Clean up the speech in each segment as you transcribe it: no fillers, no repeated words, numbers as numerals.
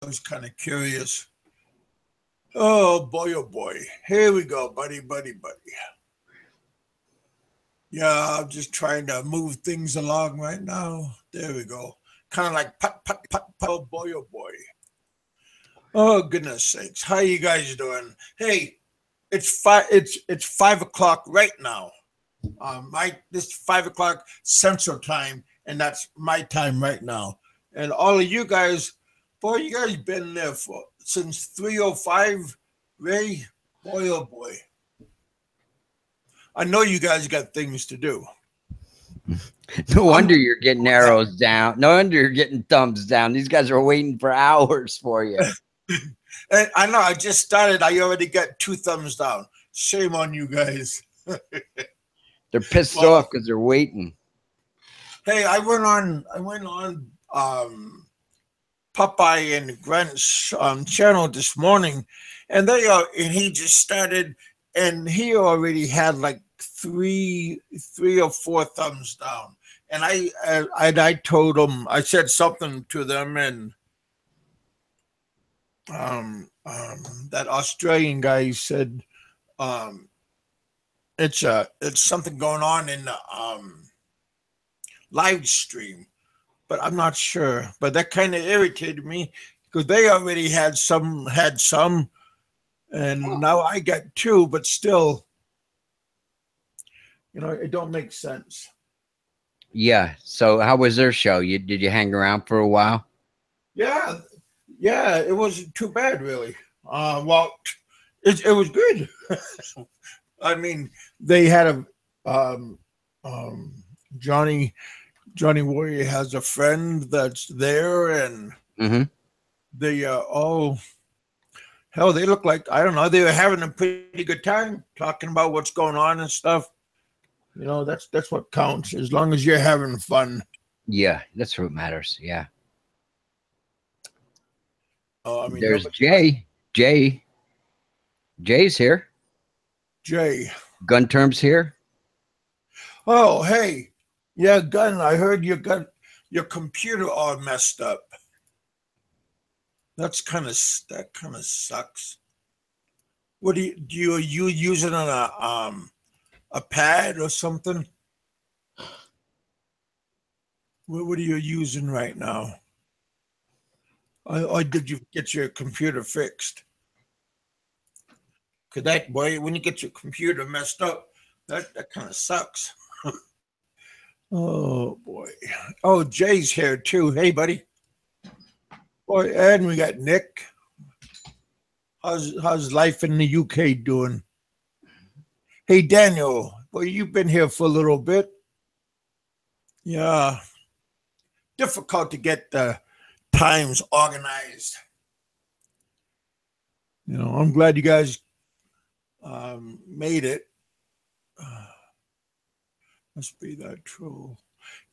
I was kind of curious. Oh boy, oh boy. Here we go, buddy, buddy, buddy. Yeah, I'm just trying to move things along right now. There we go. Kind of like put, put, put, put. Oh boy, oh boy. Oh goodness sakes. How you guys doing? Hey, it's 5 o'clock right now. My this 5 o'clock Central Time, and that's my time right now. And all of you guys, boy, you guys been there for since 3:05, Ray. Boy, oh boy. I know you guys got things to do. No I'm wonder you're getting arrows down. No wonder you're getting thumbs down. These guys are waiting for hours for you. and I know I just started. I already got 2 thumbs down. Shame on you guys. They're pissed Well, off because they're waiting. hey, I went on Popeye and Grant's channel this morning, and and he just started, and he already had like three or four thumbs down, and I told him, I said something to them, and that Australian guy said um, it's something going on in the live stream, but I'm not sure. But that kind of irritated me because they already had some, and now I got two, but still, it don't make sense. Yeah. So how was their show? Did you hang around for a while? Yeah, yeah, it wasn't too bad, really. Well, it was good. I mean, they had um, um, Johnny Johnny Warrior has a friend that's there, and Mm-hmm. they all hell, they look like, I don't know, they were having a pretty good time talking about what's going on and stuff. That's what counts. As long as you're having fun. Yeah, that's what matters. Yeah. I mean, There's nobody got Jay. Jay's here. Jay. Gun terms here. Oh, hey, yeah, Gun. I heard you got your computer all messed up. That kind of sucks. What do you use it on a pad or something? What are you using right now? Or did you get your computer fixed? Cause that boy, when you get your computer messed up, that kind of sucks. Oh boy. Oh, Jay's here too. Hey, buddy. Boy, and we got Nick. How's life in the UK doing? Hey, Daniel. Boy, you've been here for a little bit. Yeah, difficult to get the times organized. I'm glad you guys made it. Uh, Must be that true.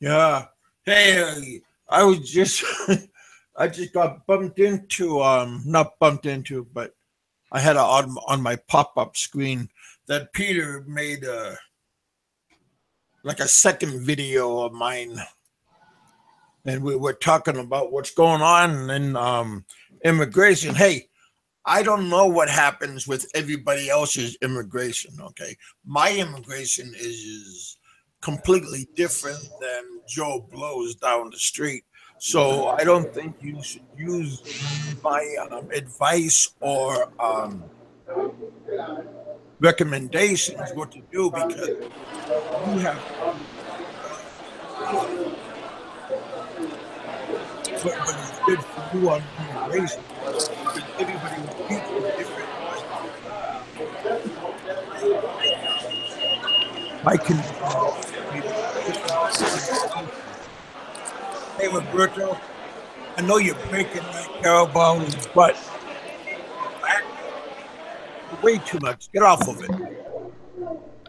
Yeah. Hey, I was just I just got bumped into not bumped into, but I had on my pop-up screen that Peter made like a second video of mine, and we were talking about what's going on in immigration. Hey, I don't know what happens with everybody else's immigration. Okay, my immigration is completely different than Joe Blow's down the street. So I don't think you should use my advice or recommendations what to do, because you have to do uh, what is good for you on immigration, because everybody will treat you different. My conditions may be different than somebody else's. Hey, Roberto, I know you're breaking that cowbell's butt. Back way too much. Get off of it.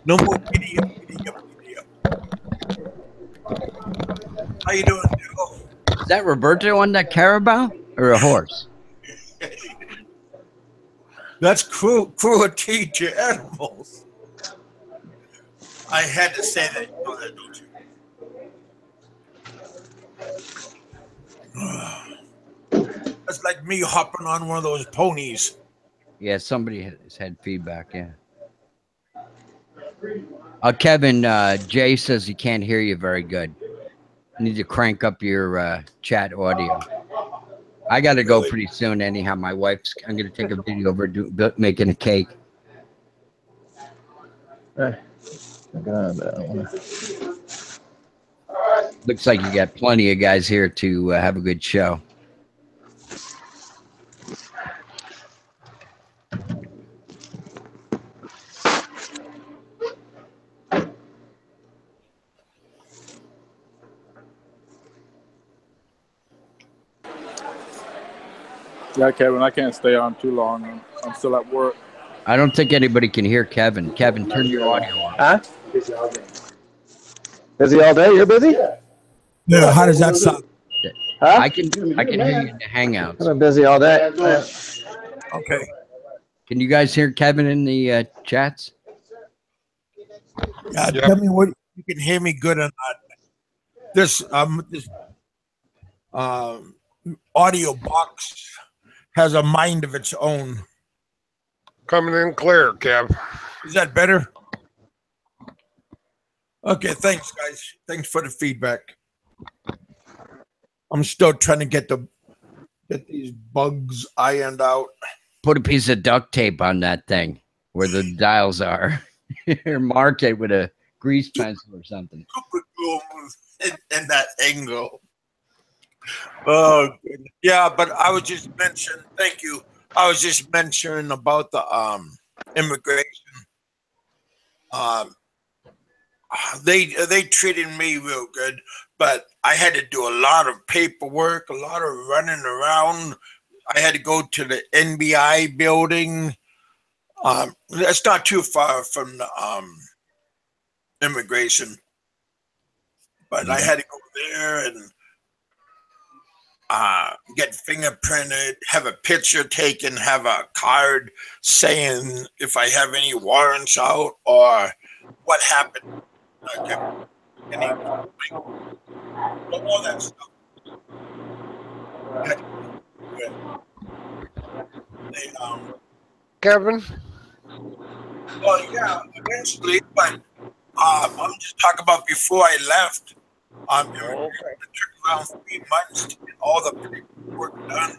No more giddy up, giddy up, giddy up. How you doing, Joe? Is that Roberto on that carabao or a horse? That's cruelty to animals. I had to say that. You know that, don't you? It's like me hopping on one of those ponies. Yeah, somebody has had feedback. Yeah. Kevin, Jay says he can't hear you very good. You need to crank up your chat audio. I got to go Really? pretty soon. Anyhow, my wife's. I'm going to take a video of her making a cake. Looks like you got plenty of guys here to have a good show. Yeah, Kevin, I can't stay on too long. I'm still at work. I don't think anybody can hear Kevin. Kevin, turn your audio on. Huh? Busy all day? You're busy? Yeah. How does that sound? Huh? I can hear you in the Hangouts. I've been busy all day. Okay. Can you guys hear Kevin in the chats? Yeah. Tell me what you can hear me good or not. This audio box has a mind of its own. Coming in clear, Kev. Is that better? Okay, thanks, guys. Thanks for the feedback. I'm still trying to get these bugs ironed out. Put a piece of duct tape on that thing where the dials are. Or mark it with a grease pencil or something. In that angle. Oh, goodness. Yeah, but I was just mentioning. Thank you. I was just mentioning about the immigration. They treated me real good, but I had to do a lot of paperwork, a lot of running around. I had to go to the NBI building. That's not too far from the immigration, but I had to go there and get fingerprinted, have a picture taken, have a card saying if I have any warrants out or what happened. All that stuff. Kevin? Well, yeah, eventually, but I'm just talking about before I left. It took around 3 months to get all the paperwork done.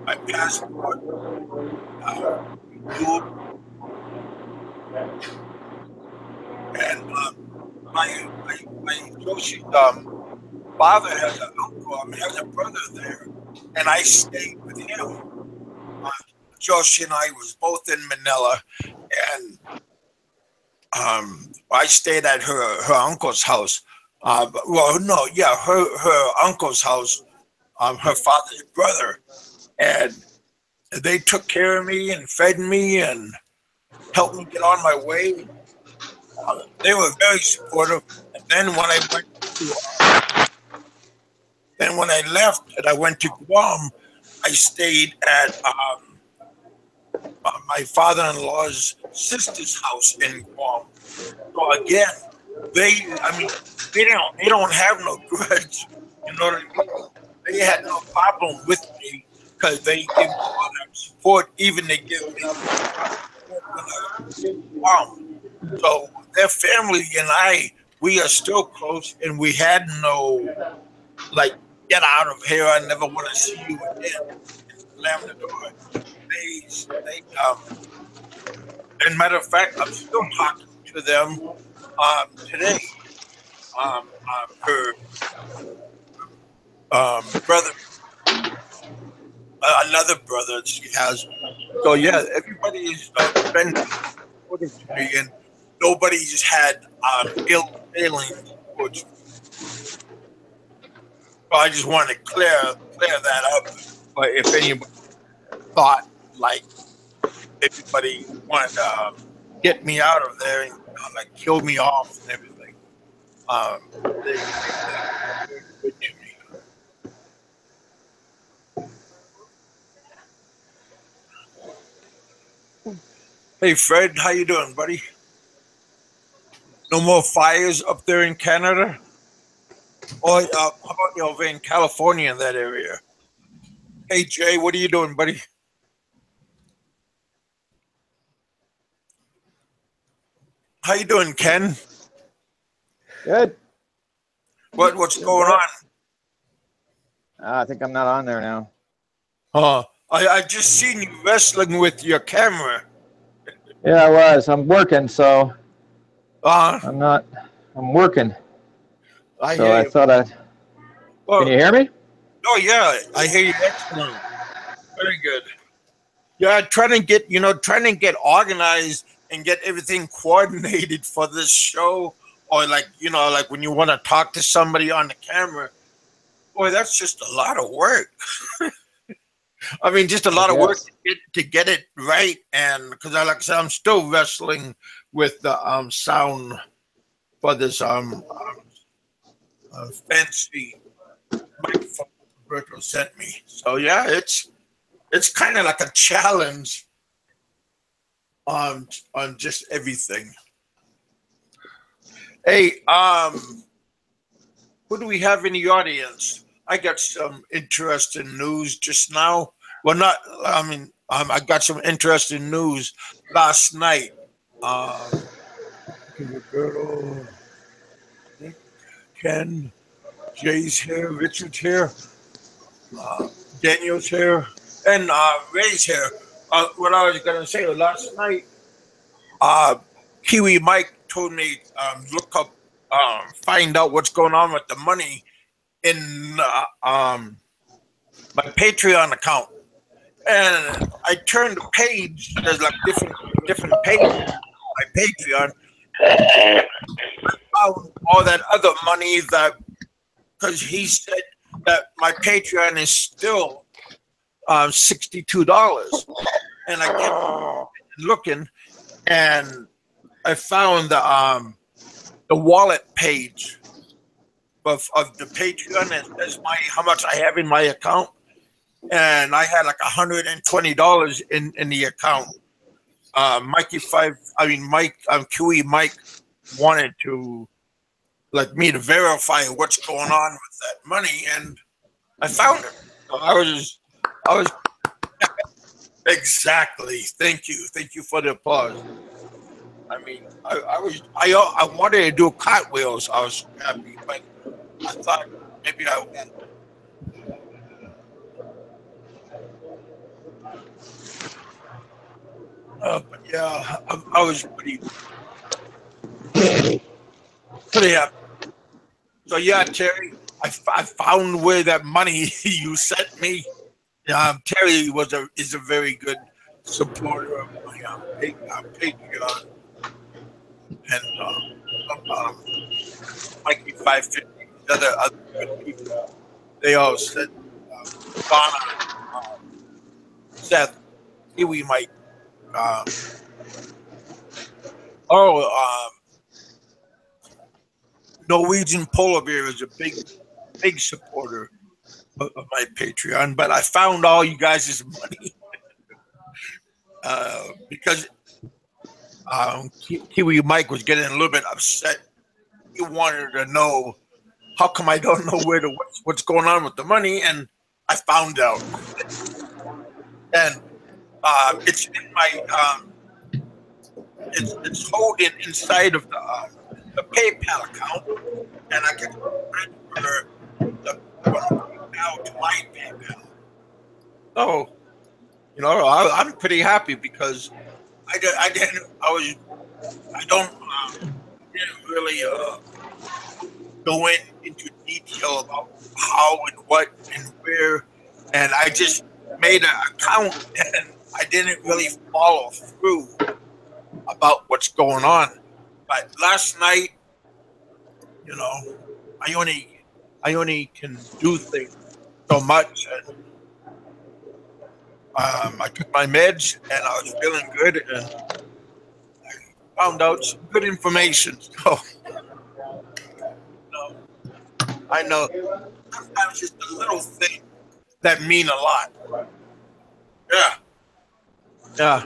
My passport, and my associate father has an uncle, has a brother there, and I stayed with him. Joshi and I was both in Manila, and I stayed at her uncle's house. Her uncle's house, her father's brother, and they took care of me and fed me and helped me get on my way. They were very supportive. And then when I left and I went to Guam, I stayed at my father-in-law's sister's house in Guam. So again, they don't have no grudge. You know what I mean? They had no problem with me because they give me a lot of support. Even they give me Guam. So their family and we are still close, and we had no like, get out of here. I never want to see you again. Slam the door. And matter of fact, I'm still talking to them today. Her brother, another brother she has. So yeah, everybody is been supportive to me, and nobody's had ill feelings towards me. So I just want to clear that up. But if anybody thought like everybody wanted to get me out of there and like kill me off and everything, they good to me. Hey Fred, how you doing, buddy? No more fires up there in Canada? Or how about over in California in that area? Hey Jay, what are you doing, buddy? How you doing, Ken? Good. What's Good, going bro. on? I think I'm not on there now. I just seen you wrestling with your camera. Yeah, I was. I'm working, so Uh, I'm not. I'm working. I So hear I you. thought I'd. Can you Well, hear me? oh yeah, I hear you. Excellent. Very good. Yeah, trying to get organized and get everything coordinated for this show, or like like when you want to talk to somebody on the camera. Boy, that's just a lot of work. I mean, just a I lot of work guess. to get it right, and because like I said, I'm still wrestling with the sound for this fancy microphone Roberto sent me. So yeah, it's kind of like a challenge on just everything. Hey, who do we have in the audience? I got some interesting news just now. Well, not. I mean, I got some interesting news last night. Roberto, Nick, Ken, Jay's here, Richard's here, Daniel's here, and Ray's here. What I was gonna say last night, uh, Kiwi Mike told me look up, find out what's going on with the money in my Patreon account, and I turned the page. There's like different pages on my Patreon. Found all that other money that because he said that my Patreon is still $62, and I kept looking, and I found the wallet page of the Patreon, and says how much I have in my account, and I had like $120 in the account. Mike, QE Mike wanted to like me to verify what's going on with that money, and I found it. So I was exactly. Thank you for the applause. I mean, I wanted to do cartwheels. I was happy, but I thought maybe I won't. But yeah, I was pretty happy. So yeah, Terry, I found where that money you sent me. Terry is a very good supporter of my Patreon, and Mikey 550, other good people. They all said Donna, Seth, Kiwi, Mike. Uh, oh, Norwegian Polar Bear is a big supporter of my Patreon, but I found all you guys' money because Kiwi Mike was getting a little bit upset. He wanted to know how come I don't know what's going on with the money, and I found out, and it's in my it's holding inside of the PayPal account, and I can transfer the PayPal to my PayPal. So I'm pretty happy because I didn't really go into detail about how and what and where, and I just made an account and I didn't really follow through about what's going on. But last night, you know, I only can do things so much, and I took my meds and I was feeling good, and I found out some good information. So I know sometimes just a little thing that mean a lot. Yeah, yeah,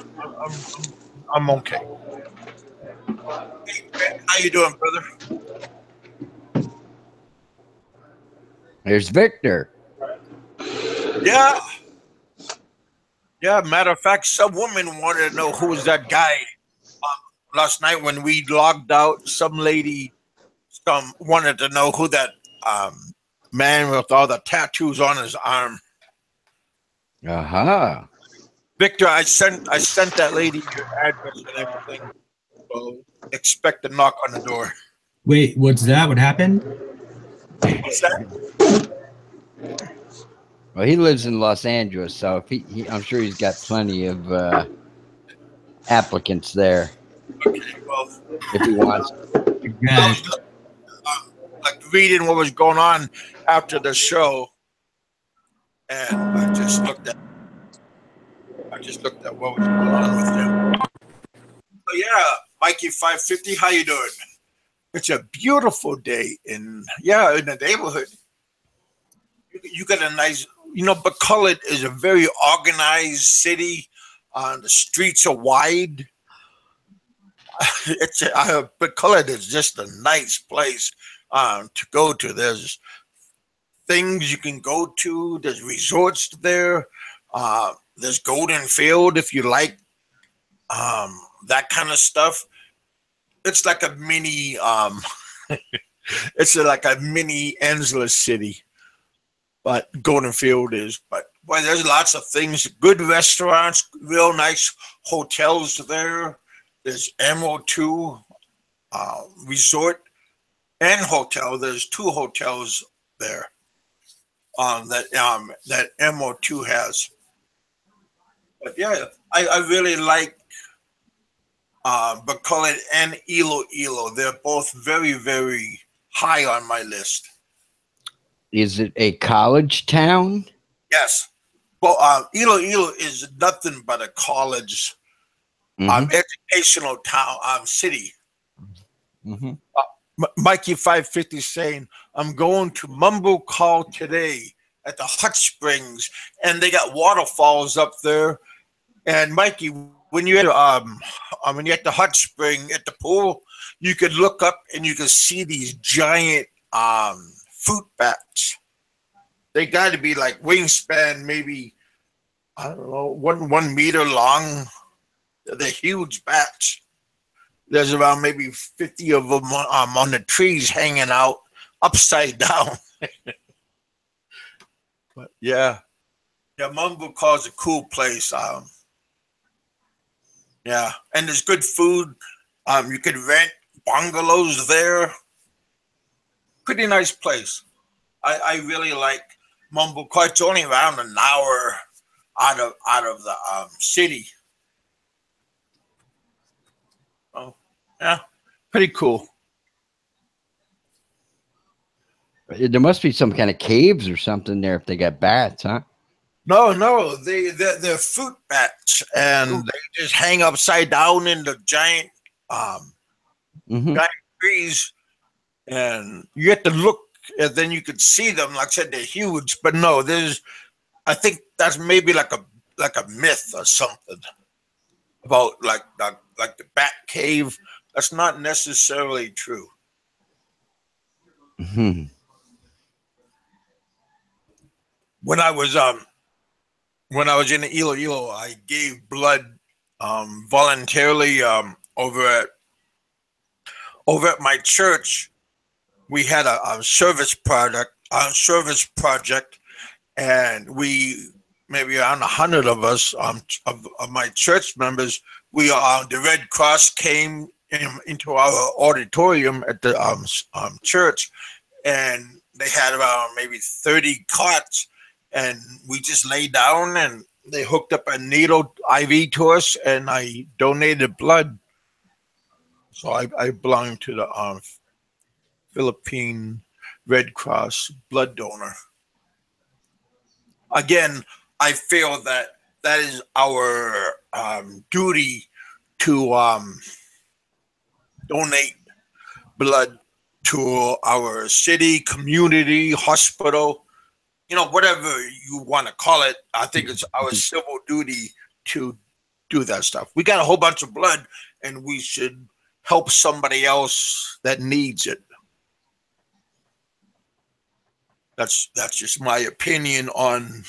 I'm okay. Hey, how you doing, brother? There's Victor. Yeah, Yeah, matter of fact, some women wanted to know who was that guy. Last night when we logged out, some lady wanted to know who that man with all the tattoos on his arm. Aha. Victor, I sent that lady your address and everything. So expect a knock on the door. Wait, what's that? What happened? What's that? Well, he lives in Los Angeles, so if I'm sure he's got plenty of applicants there Okay, well, if he wants. I Got was it. like reading what was going on after the show, and I just looked at what was going on with him. So yeah, Mikey 550, how you doing? It's a beautiful day in the neighborhood. You got a nice, McCullough is a very organized city. The streets are wide. McCullough is just a nice place to go to. There's things you can go to. There's resorts there. There's Golden Field if you like that kind of stuff. It's like a mini. It's like a mini Ensler city, but Golden Field is. But boy, there's lots of things. Good restaurants, real nice hotels there. There's MO2 resort and hotel. There's 2 hotels there that MO2 has. But yeah, I really like McCullough and Iloilo. They're both very, very high on my list. Is it a college town? Yes. Well, Iloilo is nothing but a college educational town, city. Mm-hmm. Mikey 550 saying, I'm going to Mumble Call today at the hot springs, and they got waterfalls up there. And Mikey, when you're at the hot spring at the pool, you could look up and you can see these giant fruit bats. They got to be like wingspan, maybe, I don't know, 1 meter long. They're huge bats. There's around maybe 50 of them on the trees hanging out upside down. But yeah, Mumble Call's a cool place. Yeah, and there's good food. You could rent bungalows there. Pretty nice place. I really like Mumble Call. It's only around an hour out of the city. Oh, yeah, pretty cool. There must be some kind of caves or something there if they got bats, huh? No, they're fruit bats, and they just hang upside down in the giant giant trees, and you get to look, and then you could see them. Like I said, they're huge, but no, I think that's maybe like a myth or something about like the bat cave. That's not necessarily true. Mm-hmm. When I was in Iloilo, I gave blood voluntarily over at my church. We had a service project, and we maybe around 100 of us of my church members. The Red Cross came into our auditorium at the church, and they had around maybe 30 cots, and we just lay down, and they hooked up a needle IV to us, and I donated blood. So I belong to the Philippine Red Cross blood donor. Again, I feel that is our duty to donate blood to our city, community, hospital, whatever you want to call it. I think it's our civil duty to do that stuff. We got a whole bunch of blood, and we should help somebody else that needs it. That's just my opinion on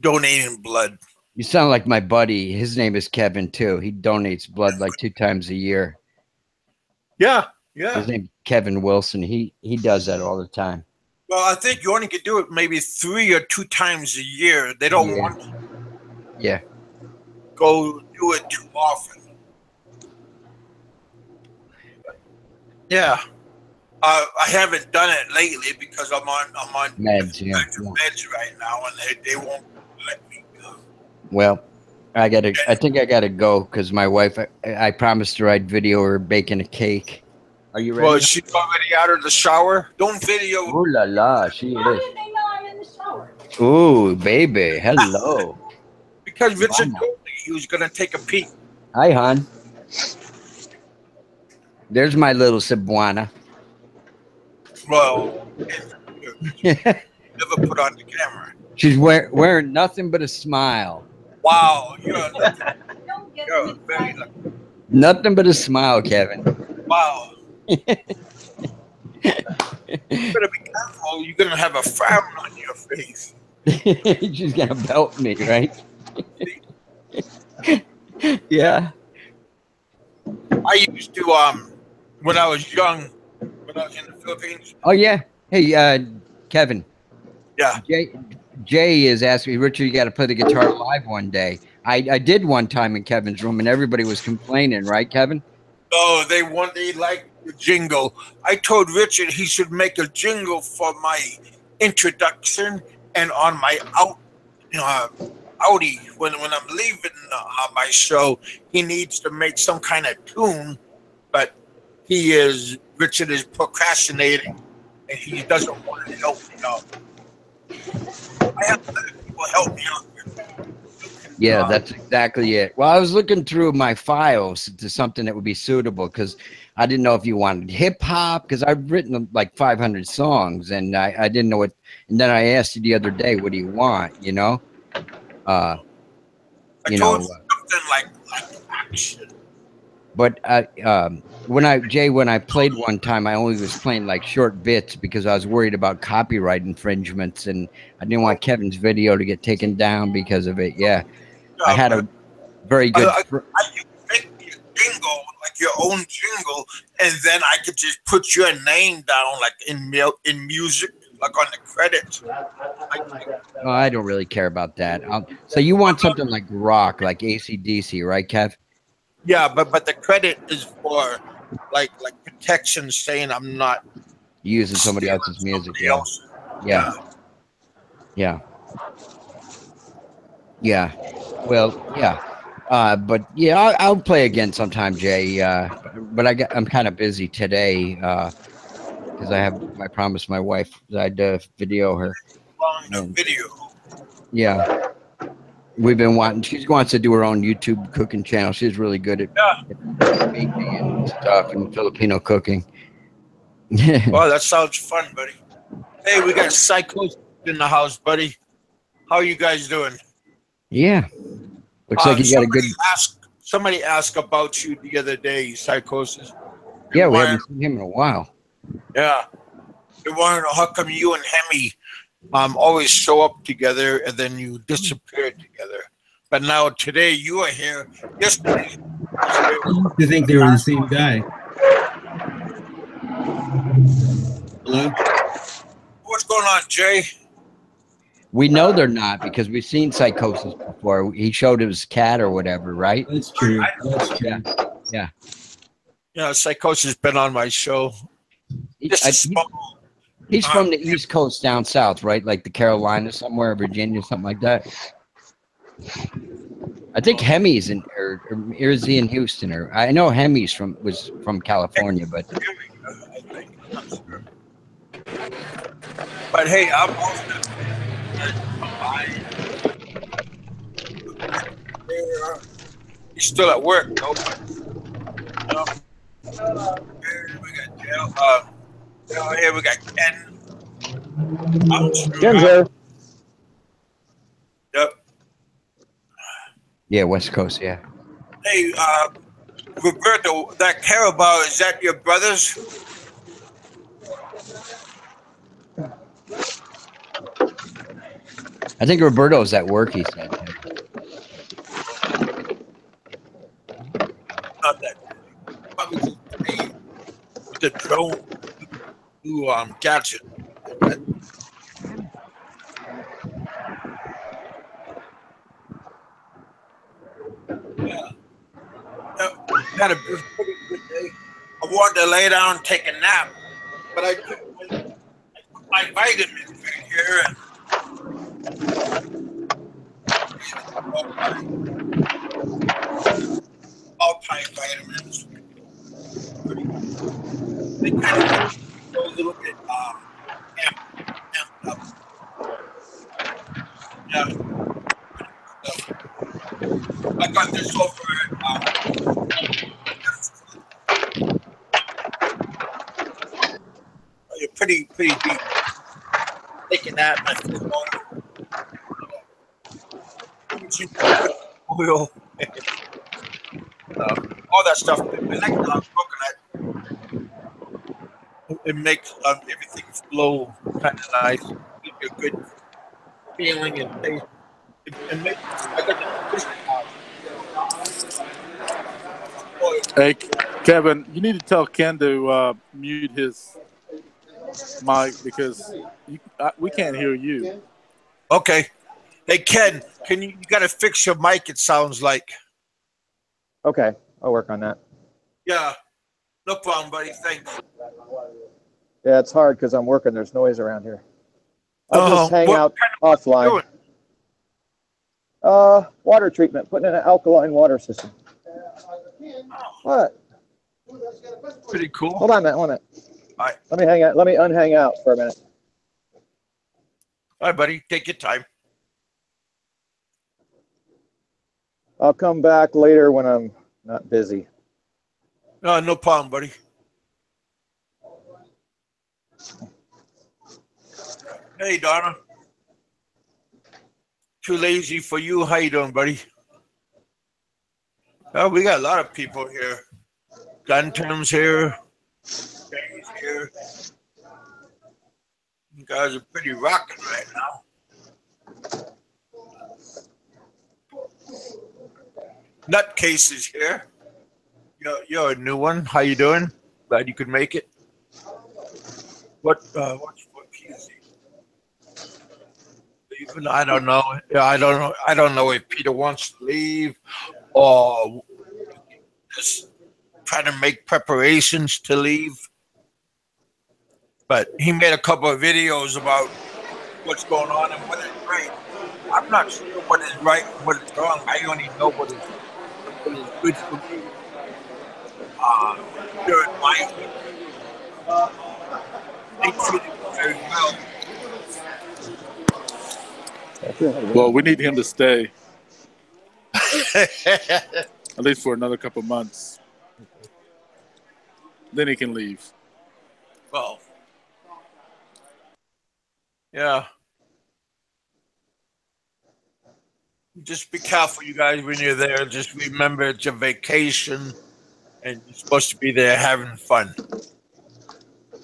donating blood. You sound like my buddy. His name is Kevin too. He donates blood like 2 times a year. Yeah, yeah. His name's Kevin Wilson. He does that all the time. Well, I think you only could do it maybe 3 or 2 times a year. They don't want to go do it too often. Yeah. I haven't done it lately because I'm on Meds, meds right now, and they won't let me go. Well, I think I gotta go because my wife. I promised her I'd video her baking a cake. Are you ready? Well, she's already out of the shower. Don't video. Ooh la la, she How is. did they know I'm in the shower? Ooh, baby, hello. Because Richard told me he was gonna take a peek. Hi, hon. There's my little Cebuana. Well, never put on the camera. She's wearing nothing but a smile. Wow, Don't get you're them very excited. lucky. Nothing but a smile, Kevin. Wow. You better be careful. You're gonna have a frown on your face. She's gonna belt me, right? Yeah. I used to when I was young, when I was in the Philippines. Oh yeah. Hey, Kevin. Yeah. Jay is asking me, Richard, you got to play the guitar live one day. I did one time in Kevin's room, and everybody was complaining, right, Kevin? Oh, they like the jingle. I told Richard he should make a jingle for my introduction and on my outie when I'm leaving my show. He needs to make some kind of tune, but Richard is procrastinating, and he doesn't want to help me out. I have to let people help me out. Yeah, that's exactly it. Well, I was looking through my files to something that would be suitable because I didn't know if you wanted hip hop because I've written like 500 songs and I didn't know what. And then I asked you the other day, what do you want? You know, I told you something like action. But when I played one time, I only was playing like short bits because I was worried about copyright infringements and I didn't want Kevin's video to get taken down because of it. Yeah. I had a very good. You make me a jingle, like your own jingle, and then I could just put your name down, like in music, like on the credits. Oh, I don't really care about that. So you want something like rock, like AC/DC, right, Kev? Yeah, but the credit is for like protection, saying I'm not Using somebody else's music. Somebody else. Yeah. Well, yeah. But yeah, I'll play again sometime, Jay. But I'm kind of busy today because I promised my wife that I'd video her. Video. Yeah. We've been wanting. She wants to do her own YouTube cooking channel. She's really good at baking and stuff and Filipino cooking. Well, that sounds fun, buddy. Hey, we got Psychos in the house, buddy. How are you guys doing? Yeah. Looks like you got a good. Somebody asked about you the other day, Psychosis. Yeah, we haven't seen him in a while. Yeah. They wanted to know how come you and Hemi always show up together and then you disappear together. But now today you are here. Yesterday. You think they were the same guy? Hello? What's going on, Jay? We know they're not because we've seen Psychosis before. He showed his cat or whatever, right? That's true. That's true. Yeah. Yeah, Psychosis has been on my show. He's from the East Coast down south, right? Like the Carolinas somewhere, Virginia, something like that. I think Hemi's or is he in Houston? Or I know Hemi's was from California, but. But hey, I'm he's still at work, though. Here we got Dale. Here we got Ken. Ken's there. Yep. Yeah, West Coast, yeah. Hey, Roberto, that Carabao, is that your brother's? I think Roberto's at work, he said. Not that. Probably just with the drone to gadget. Yeah. Had a pretty good day. I wanted to lay down and take a nap, but I took my vitamins right here. All-time vitamins. They kind of go a little bit amped up. Yeah. I got this over you're pretty deep. Taking that, my food oil, all that stuff. I like coconut. It makes everything flow kind of nice. Give you a good feeling and taste. I got the Hey, Kevin, you need to tell Ken to mute his mic because we can't hear you. Okay. Hey, Ken, you got to fix your mic, it sounds like. Okay, I'll work on that. Yeah. No problem, buddy. Thanks. Yeah, it's hard because I'm working. There's noise around here. I'll just hang out offline. Water treatment, putting in an alkaline water system. What? Pretty cool. Hold on a minute. All right. Let me hang out. Let me unhang out for a minute. All right, buddy. Take your time. I'll come back later when I'm not busy. No problem, buddy. Hey, Donna. Too lazy for you. How you doing, buddy? Oh, we got a lot of people here. Gun terms here. James here. You guys are pretty rocking right now. Nutcases here. You're a new one. How you doing? Glad you could make it. What key is he? Even I don't know. Yeah, I don't know if Peter wants to leave or just trying to make preparations to leave. But he made a couple of videos about what's going on and what is right. I'm not sure what is right and what is wrong. I only know what is good for me. Here in my they treated me very well. Well, we need him to stay at least for another couple months. Then he can leave. Well, yeah. Just be careful, you guys, when you're there. Just remember it's a vacation, and you're supposed to be there having fun.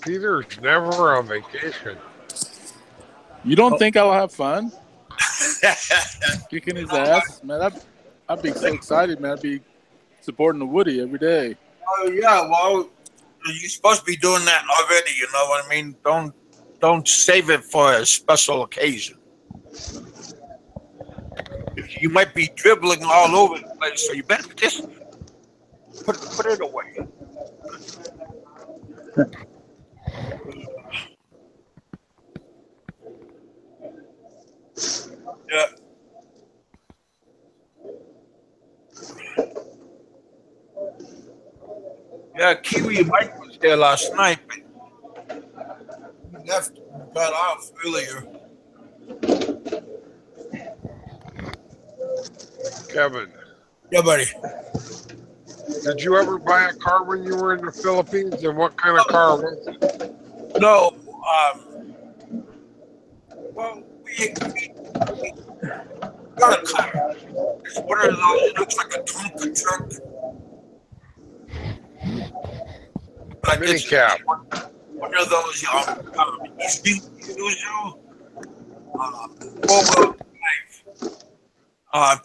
Peter's never on vacation. You don't think I'll have fun? Kicking his ass? Man, I'd be so excited, man. I'd be supporting the Woody every day. Oh, yeah, well, you're supposed to be doing that already, you know what I mean? Don't save it for a special occasion. You might be dribbling all over the place, so you better just put it away. Yeah. Yeah, Kiwi Mike was there last night, but he left, got off earlier. Kevin. Yeah, buddy. Did you ever buy a car when you were in the Philippines? And what kind of car was it? No, well, we got a car. It's one of those, it looks like a Tonka truck. Like Minicab. One of those, Isuzu, four-wheel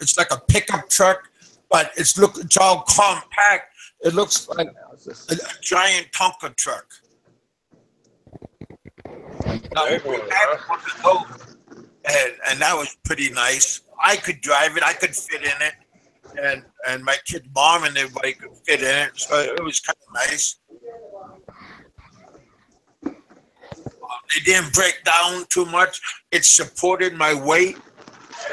It's like a pickup truck, but it's all compact. It looks like a giant Tonka truck. Now, we had one of those, and that was pretty nice. I could drive it. I could fit in it, and my kid's mom and everybody could fit in it. So it was kind of nice. It didn't break down too much. It supported my weight,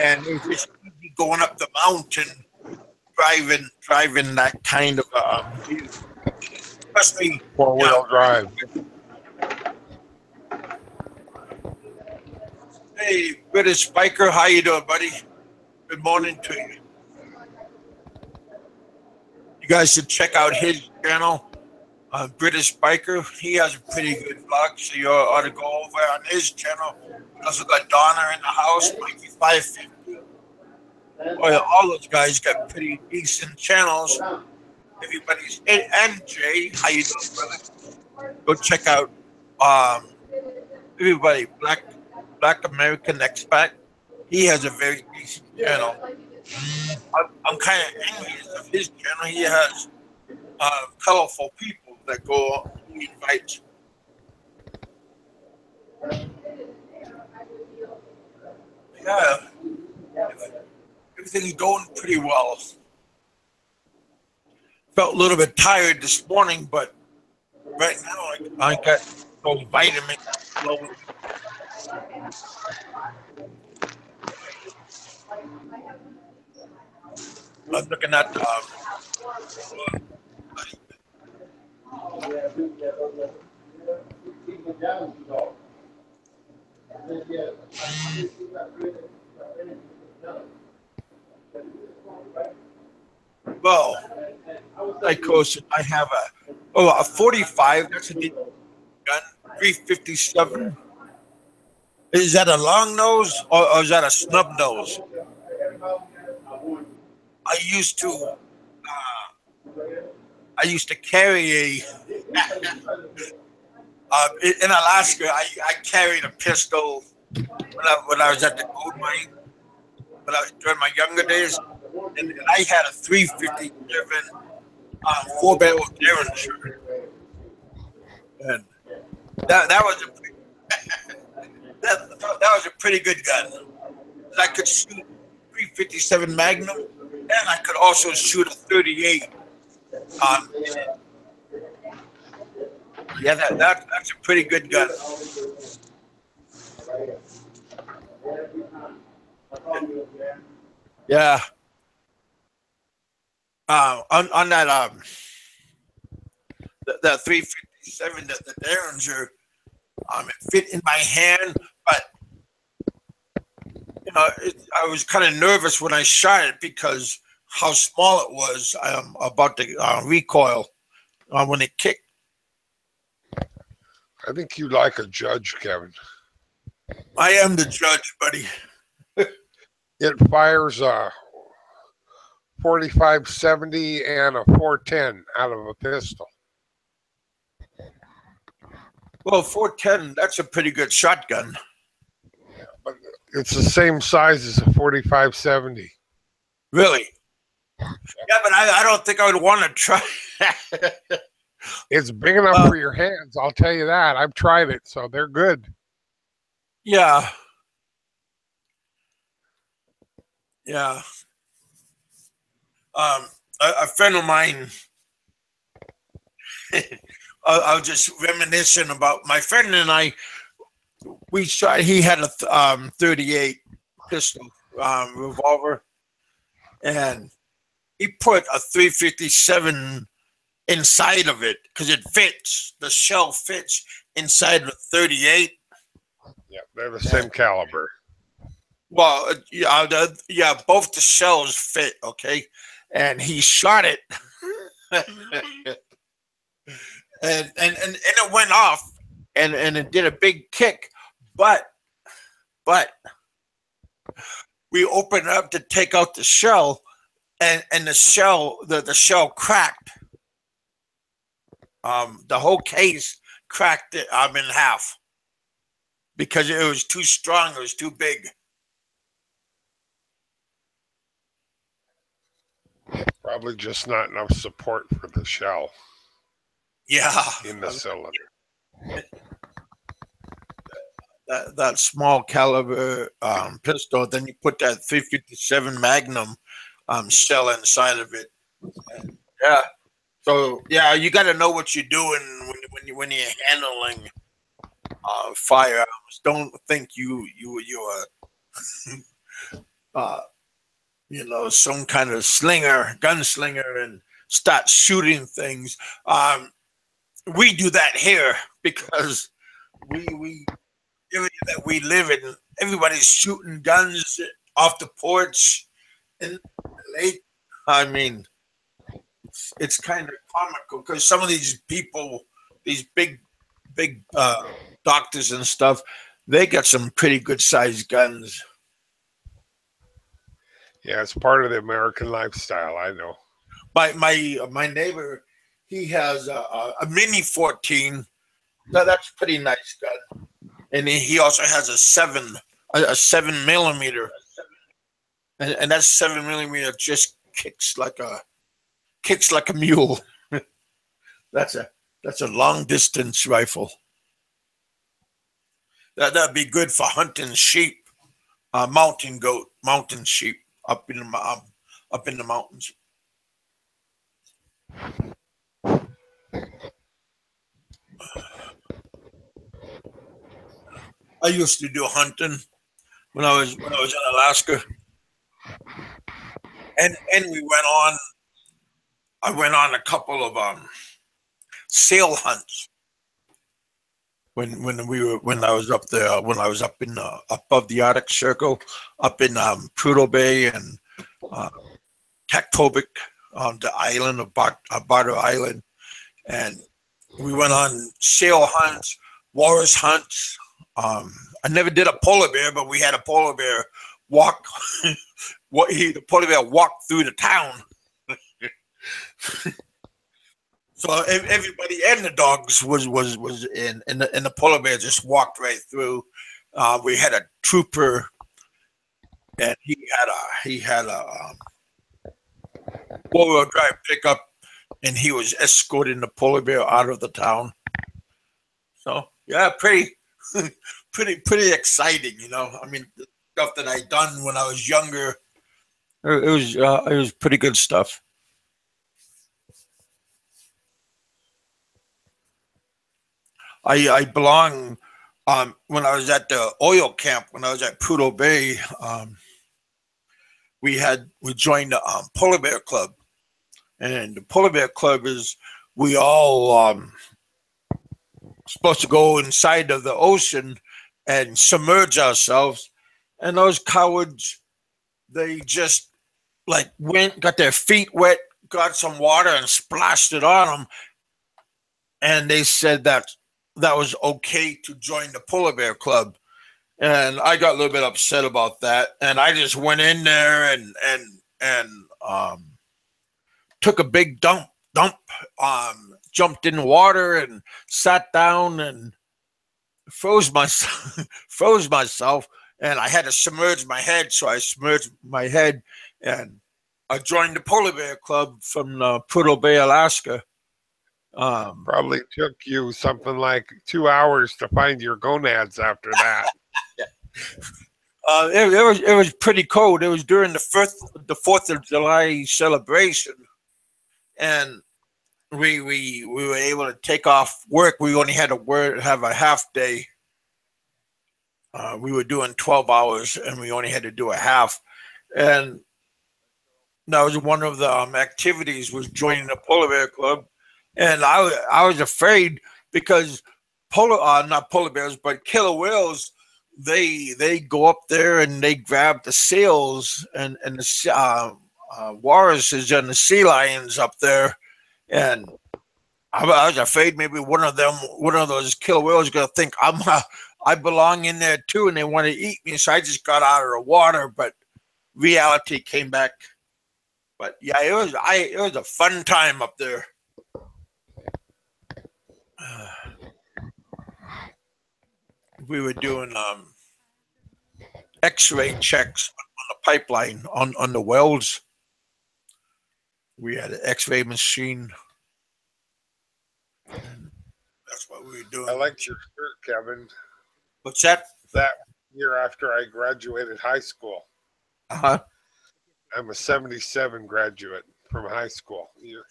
and it was just easy going up the mountain, driving that kind of especially 4-wheel drive. Hey, British biker, how you doing, buddy? Good morning to you. You guys should check out his channel. British biker, he has a pretty good vlog, so you ought to go over on his channel. We also got Donna in the house, Mikey 550. Well, all those guys got pretty decent channels. Everybody's and Jay, how you doing, brother? Go check out everybody. Black American expat. He has a very decent channel. I'm kind of envious of his channel. He has colorful people that go. He invites. Yeah, everything's going pretty well. Felt a little bit tired this morning, but right now I got those vitamins flowing. I'm looking at well, like coach, I have a 45. That's a big gun, 357. Is that a long nose or is that a snub nose? I used to carry a in Alaska. I carried a pistol when I was at the gold mine, during my younger days, and I had a 357 4-barrel Derringer, and that was that was a pretty good gun. I could shoot 357 Magnum, and I could also shoot a 38. Yeah, that's a pretty good gun. Yeah. On that the 357, the Derringer, it fit in my hand, but you know, I was kind of nervous when I shot it because how small it was about the recoil when it kicked. I think you like a judge, Kevin. I am the judge, buddy. It fires a 45-70 and a 410 out of a pistol. Well, 410, that's a pretty good shotgun. Yeah, but it's the same size as a 45-70. Really? Yeah, but I don't think I would want to try. It's big enough for your hands, I'll tell you that. I've tried it, so they're good. Yeah. Yeah. A friend of mine, I was just reminiscing about my friend and I. We shot. He had a 38 pistol revolver, and he put a 357 inside of it because it fits. The shell fits inside the 38. Yeah, they're the same caliber. Well, yeah, both the shells fit. Okay, and he shot it, and it went off, and it did a big kick, but we opened it up to take out the shell, and the shell cracked. The whole case cracked it in half because it was too strong. It was too big. Probably just not enough support for the shell. Yeah. In the cylinder. That small caliber pistol, then you put that 357 Magnum shell inside of it. And yeah. So yeah, you got to know what you're doing when you're handling firearms. Don't think you're some kind of gunslinger, and start shooting things. We do that here because we area that we live in, everybody's shooting guns off the porch in the lake. I mean, it's kind of comical because some of these people, these big doctors and stuff, they got some pretty good sized guns. Yeah, it's part of the American lifestyle. I know. My neighbor, he has a mini 14. That's a pretty nice gun, and he also has a 7mm, and that 7mm just kicks like a mule. That's a long distance rifle. That'd be good for hunting sheep, mountain goat, mountain sheep up in the mountains. I used to do hunting when I was in Alaska, and we went on. I went on a couple of sail hunts when I was up there, when I was up in above the Arctic Circle, up in Prudhoe Bay and Kaktovik on the island of Barter Island, and we went on sail hunts, walrus hunts. I never did a polar bear, but we had a polar bear walk. The polar bear walked through the town. So everybody and the dogs was in, and the polar bear just walked right through. We had a trooper, and he had a four-wheel drive pickup, and he was escorting the polar bear out of the town. So yeah, pretty exciting, I mean, the stuff that I done when I was younger, it was pretty good stuff. I belong when I was at the oil camp, when I was at Prudhoe Bay, we joined the Polar Bear Club, and the Polar Bear Club is we all supposed to go inside of the ocean and submerge ourselves, and those cowards, they just got their feet wet, got some water and splashed it on them, and they said that was okay to join the Polar Bear Club. And I got a little bit upset about that, and I just went in there and took a big dump, jumped in the water and sat down and froze myself, and I had to submerge my head, so I submerged my head, and I joined the Polar Bear Club from Prudhoe Bay, Alaska. Probably took you something like 2 hours to find your gonads after that. It was pretty cold. It was during the 4th of July celebration, and we were able to take off work. We only had to have a half day. We were doing 12 hours, and we only had to do a half. And that was one of the activities, was joining the Polar Bear Club. And I was afraid because not polar bears, but killer whales, they go up there and they grab the seals and the walruses and the sea lions up there, and I was afraid maybe one of those killer whales is gonna think I belong in there too, and they want to eat me. So I just got out of the water, but reality came back. But yeah, it was a fun time up there. We were doing X-ray checks on the pipeline on the wells, We had an X-ray machine. That's what we were doing. I liked your shirt, Kevin. What's that? That year after I graduated high school. Uh-huh. I'm a 77 graduate from high school. Your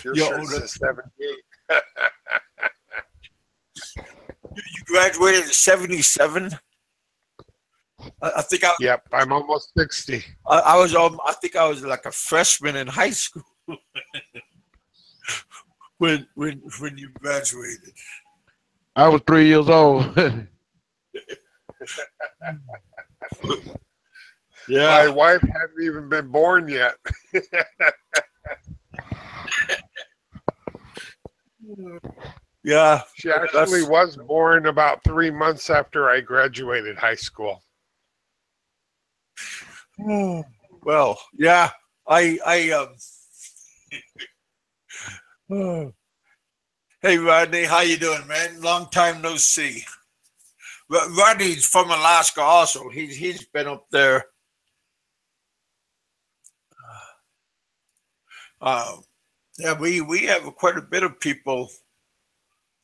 You're shirt older. says 78. You graduated in 77? I think I. Yep, I'm almost 60. I was. I think I was like a freshman in high school when you graduated. I was 3 years old. Yeah. My wife hadn't even been born yet. Yeah. She actually was born about 3 months after I graduated high school. Well, yeah. Hey Rodney, how you doing, man? Long time no see. Rodney's from Alaska also. He's been up there. Yeah, we have quite a bit of people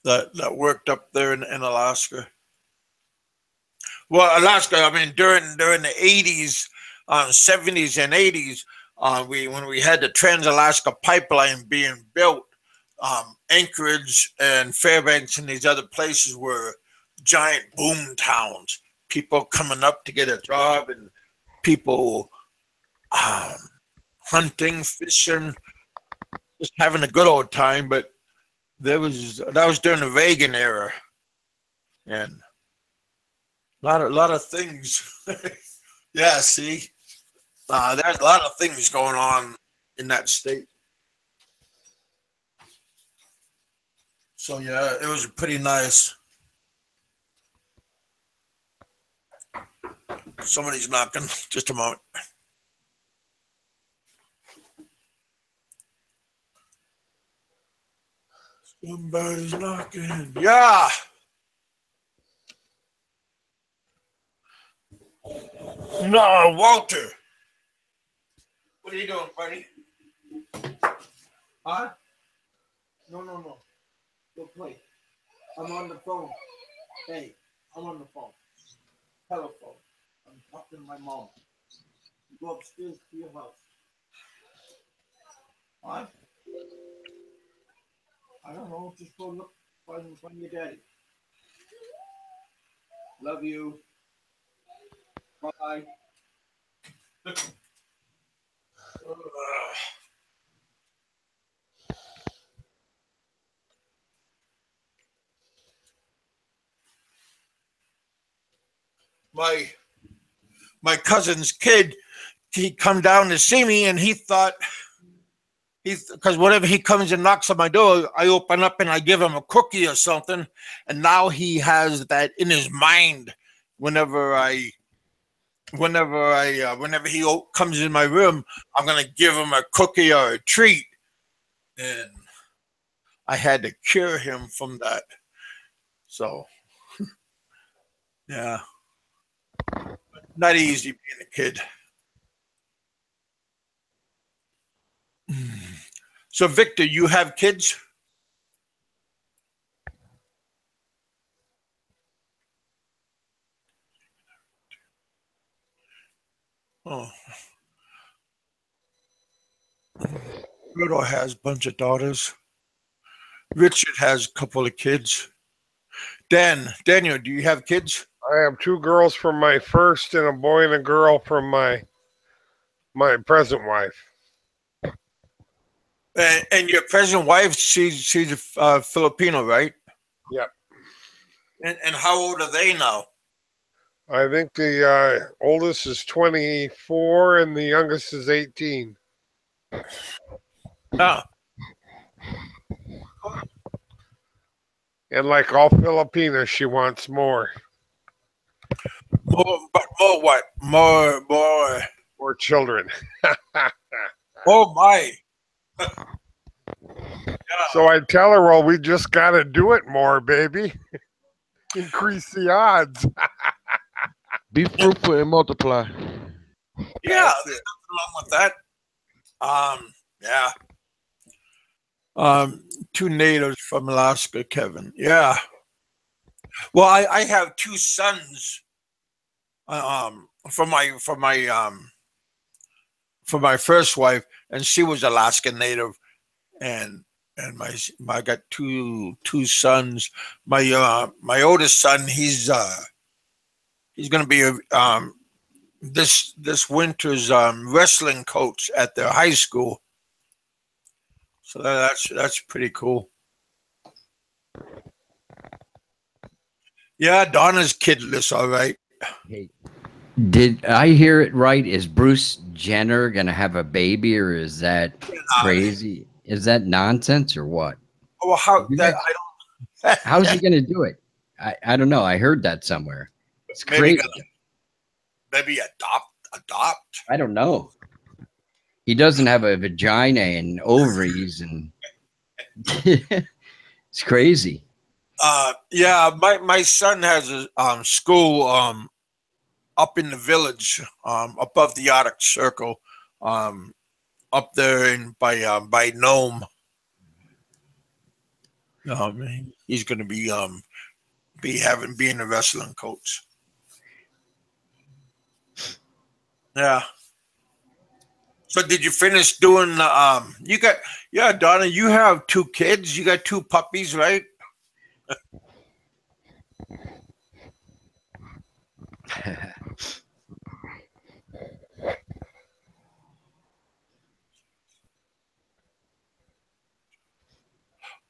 that worked up there in Alaska. Well, Alaska, I mean, during the 80s, 70s and 80s, when we had the Trans-Alaska Pipeline being built, Anchorage and Fairbanks and these other places were giant boom towns. People coming up to get a job and people hunting, fishing, just having a good old time. But that was during the Reagan era, and a lot of things. Yeah, see, there's a lot of things going on in that state. So yeah, it was pretty nice. Somebody's knocking. Just a moment. Somebody's knocking. Yeah. No, Walter. What are you doing, buddy? Huh? No. Go play. I'm on the phone. Hey, I'm on the phone. Telephone. I'm talking to my mom. You go upstairs to your house. What? I don't know. Just go look. Find your daddy. Love you. Bye. My cousin's kid, he come down to see me, and he thought because whenever he comes and knocks on my door, I open up and I give him a cookie or something, and now he has that in his mind. Whenever he comes in my room, I'm gonna give him a cookie or a treat, and I had to cure him from that. So, yeah. Not easy being a kid. So, Victor, you have kids? Oh. Roberto has a bunch of daughters. Richard has a couple of kids. Daniel, do you have kids? I have 2 girls from my first and a boy and a girl from my present wife. And your present wife, she's Filipino, right? Yep. And how old are they now? I think the oldest is 24 and the youngest is 18. Oh. And like all Filipinas, she wants more. More what? More children. Oh my. So I tell her, well, we just got to do it more, baby. Increase the odds. Be fruitful and multiply. Yeah, there's nothing wrong with that. Yeah. Two natives from Alaska, Kevin. Yeah. Well, I have two sons. From my first wife, and she was Alaskan native, and I got two sons. My oldest son, he's going to be this winter's wrestling coach at their high school. So that's pretty cool. Yeah, Donna's kidless, all right. Hey, did I hear it right? Is Bruce Jenner gonna have a baby, or is that crazy? Is that nonsense or what? Well, how that I don't. How's he gonna do it? I don't know. I heard that somewhere. It's crazy. Maybe adopt. I don't know. He doesn't have a vagina and ovaries, and it's crazy. Yeah, my son has a school up in the village, above the Arctic Circle, up there by Nome. He's going to be being a wrestling coach. Yeah. So did you finish doing Donna, you have two kids, you got two puppies, right?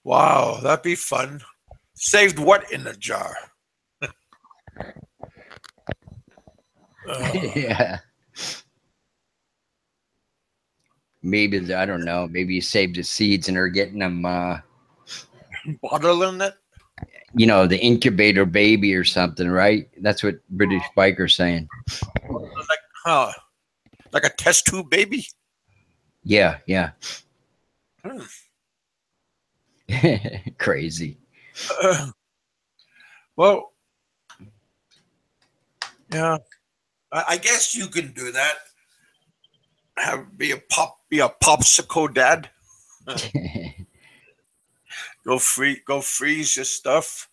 Wow, that'd be fun. Saved what in the jar? Yeah. Maybe, I don't know. Maybe you saved the seeds and are getting them, bottling it. You know, the incubator baby or something, right? That's what British Biker's saying. Like a test tube baby. Yeah, yeah. Crazy. Well, yeah, I guess you can do that. Be a popsicle dad. Go freeze your stuff.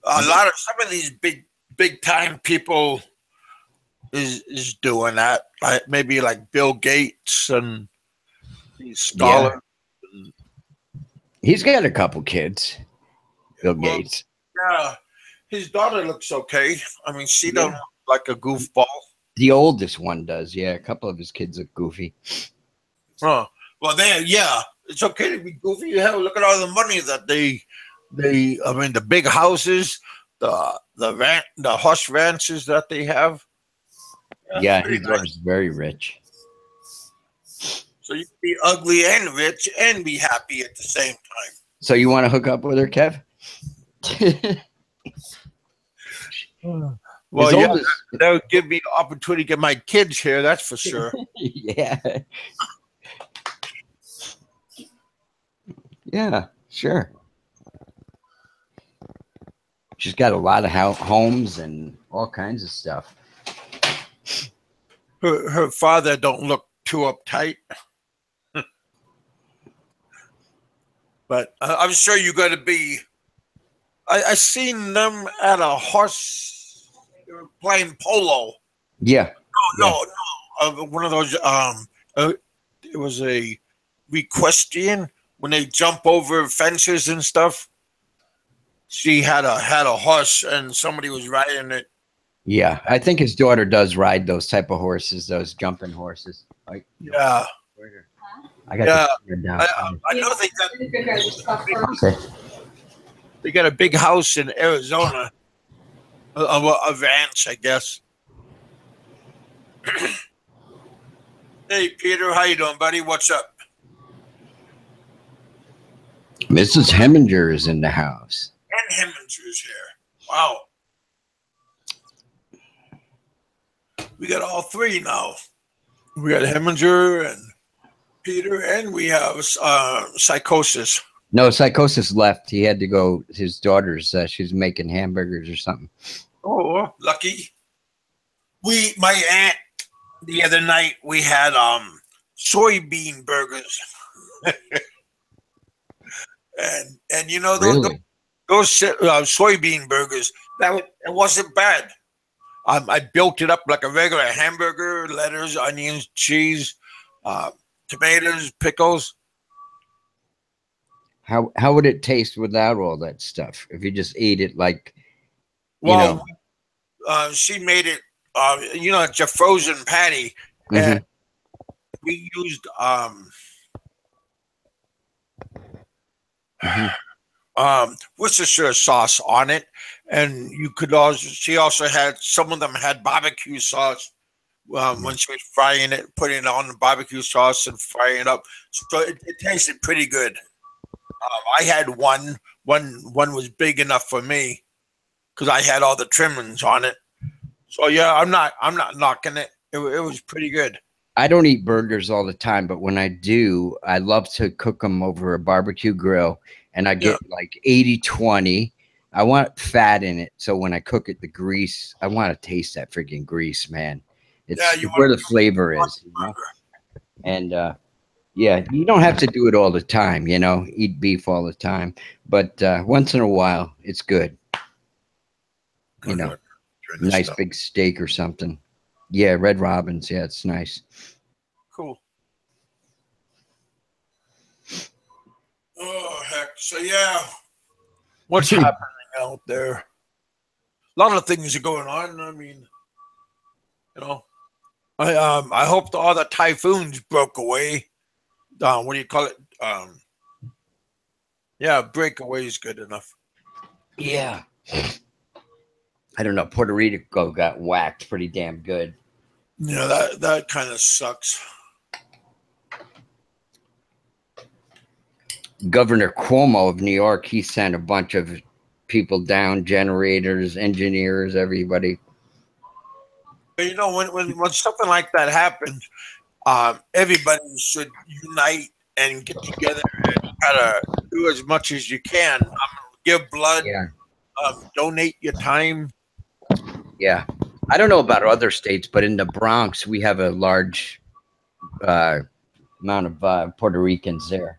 Some of these big time people is doing that. Maybe like Bill Gates and these scholars. Yeah. He's got a couple kids. Bill Gates. Yeah, his daughter looks okay. I mean, she don't look like a goofball. The oldest one does. Yeah, a couple of his kids look goofy. Oh, well, it's okay to be goofy. Hell, look at all the money that they. I mean, the big houses, the horse ranches that they have. Yeah, his daughter's very rich. So you can be ugly and rich and be happy at the same time. So you want to hook up with her, Kev? Well, yeah, that would give me the opportunity to get my kids here. That's for sure. Yeah. Yeah, sure. She's got a lot of homes and all kinds of stuff. Her father don't look too uptight. But I'm sure you got to be. I seen them at a horse playing polo. Yeah. No. One of those. It was a equestrian when they jump over fences and stuff. She had a horse and somebody was riding it. Yeah, I think his daughter does ride those type of horses, those jumping horses. Yeah. I got down. I know they got a big house in Arizona, a ranch, I guess. Hey, Peter, how you doing, buddy? What's up? Mrs. Heminger is in the house. And Heminger's here. Wow. We got all three now. We got Heminger and Peter, and we have Psychosis. No, Psychosis left. He had to go. His daughter's, she's making hamburgers or something. Oh, lucky. My aunt the other night we had soybean burgers, and you know those soybean burgers it wasn't bad. I built it up like a regular hamburger: lettuce, onions, cheese, tomatoes, pickles. How would it taste without all that stuff? If you just ate it like, well, she made it. It's a frozen patty, and we used Worcestershire sauce on it, and you could also. She also had some of them had barbecue sauce when she was frying it, putting it on the barbecue sauce and frying it up. So it tasted pretty good. I had one was big enough for me because I had all the trimmings on it. So yeah, I'm not knocking it. It was pretty good. I don't eat burgers all the time, but when I do, I love to cook them over a barbecue grill, and I get like 80-20. I want fat in it, so when I cook it, the grease, I want to taste that freaking grease, man. It's where the flavor is, you know? And yeah, you don't have to do it all the time, eat beef all the time, but once in a while, it's good. Nice big steak or something. Yeah, Red Robin's. Yeah, it's nice. Cool. Oh, heck. So, yeah. What's happening out there? A lot of things are going on. I mean, I hope all the typhoons broke away. What do you call it? Yeah, breakaway is good enough. Yeah. I don't know. Puerto Rico got whacked pretty damn good. Yeah, that kind of sucks. Governor Cuomo of New York, he sent a bunch of people down, generators, engineers, everybody. But when something like that happens, everybody should unite and get together and try to do as much as you can. Give blood, donate your time. Yeah. I don't know about other states, but in the Bronx, we have a large amount of Puerto Ricans there.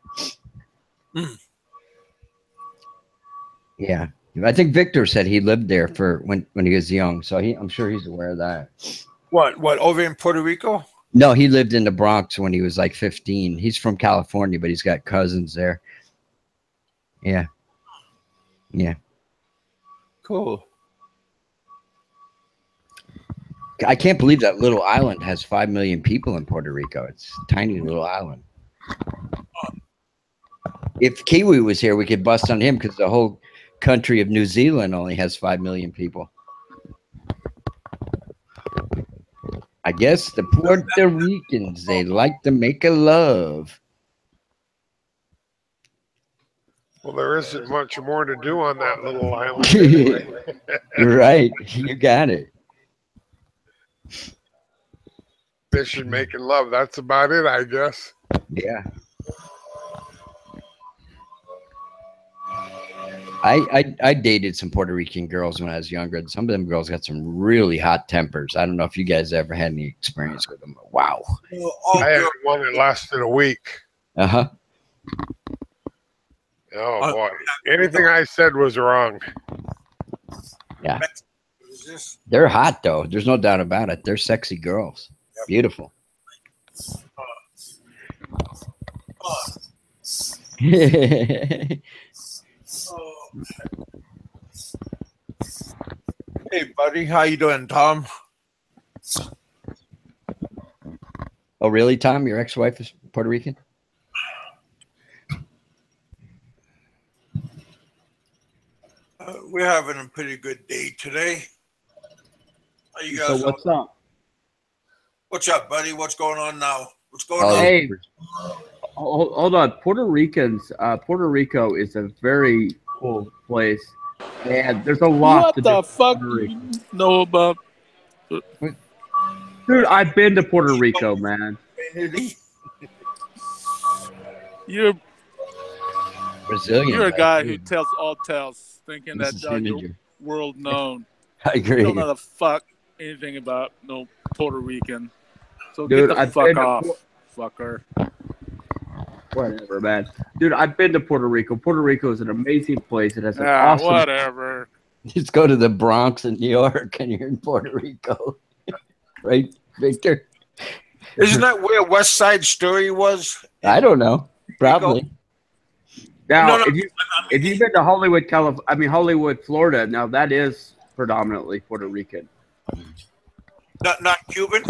Yeah. I think Victor said he lived there for when he was young, so I'm sure he's aware of that. What over in Puerto Rico? No, he lived in the Bronx when he was like 15. He's from California, but he's got cousins there. Yeah. Yeah. Cool. I can't believe that little island has 5 million people in Puerto Rico. It's a tiny little island. If Kiwi was here, we could bust on him because the whole country of New Zealand only has 5 million people. I guess the Puerto Ricans, they like to make a love. Well, there isn't much more to do on that little island anyway. Right. You got it. Fishing, making love. That's about it, I guess. Yeah. I dated some Puerto Rican girls when I was younger. Some of them girls got some really hot tempers. I don't know if you guys ever had any experience with them. Wow. I had one that lasted a week. Uh-huh. Oh, boy. Anything I said was wrong. Yeah. They're hot, though. There's no doubt about it. They're sexy girls. Beautiful. Hey, buddy. How you doing, Tom? Oh, really, Tom? Your ex-wife is Puerto Rican? We're having a pretty good day today. How you guys? So what's up? What's up, buddy? What's going on now? What's going on? Hey, hold on. Puerto Rico is a very cool place, and there's a lot. What the fuck do you know about? Dude, I've been to Puerto Rico, man. You're Brazilian. You're a guy who tells all tales, thinking This that is you're Henninger. world known. I agree. You don't know the fuck anything about no Puerto Rican. So Dude, get the fuck off, fucker. Whatever, man. Dude, I've been to Puerto Rico. Puerto Rico is an amazing place. It has an awesome. Whatever. Just go to the Bronx in New York, and you're in Puerto Rico, right, Victor? Isn't that where West Side Story was? I don't know. Probably. Now, if you've been to Hollywood, Hollywood, Florida, now that is predominantly Puerto Rican. Not Cuban.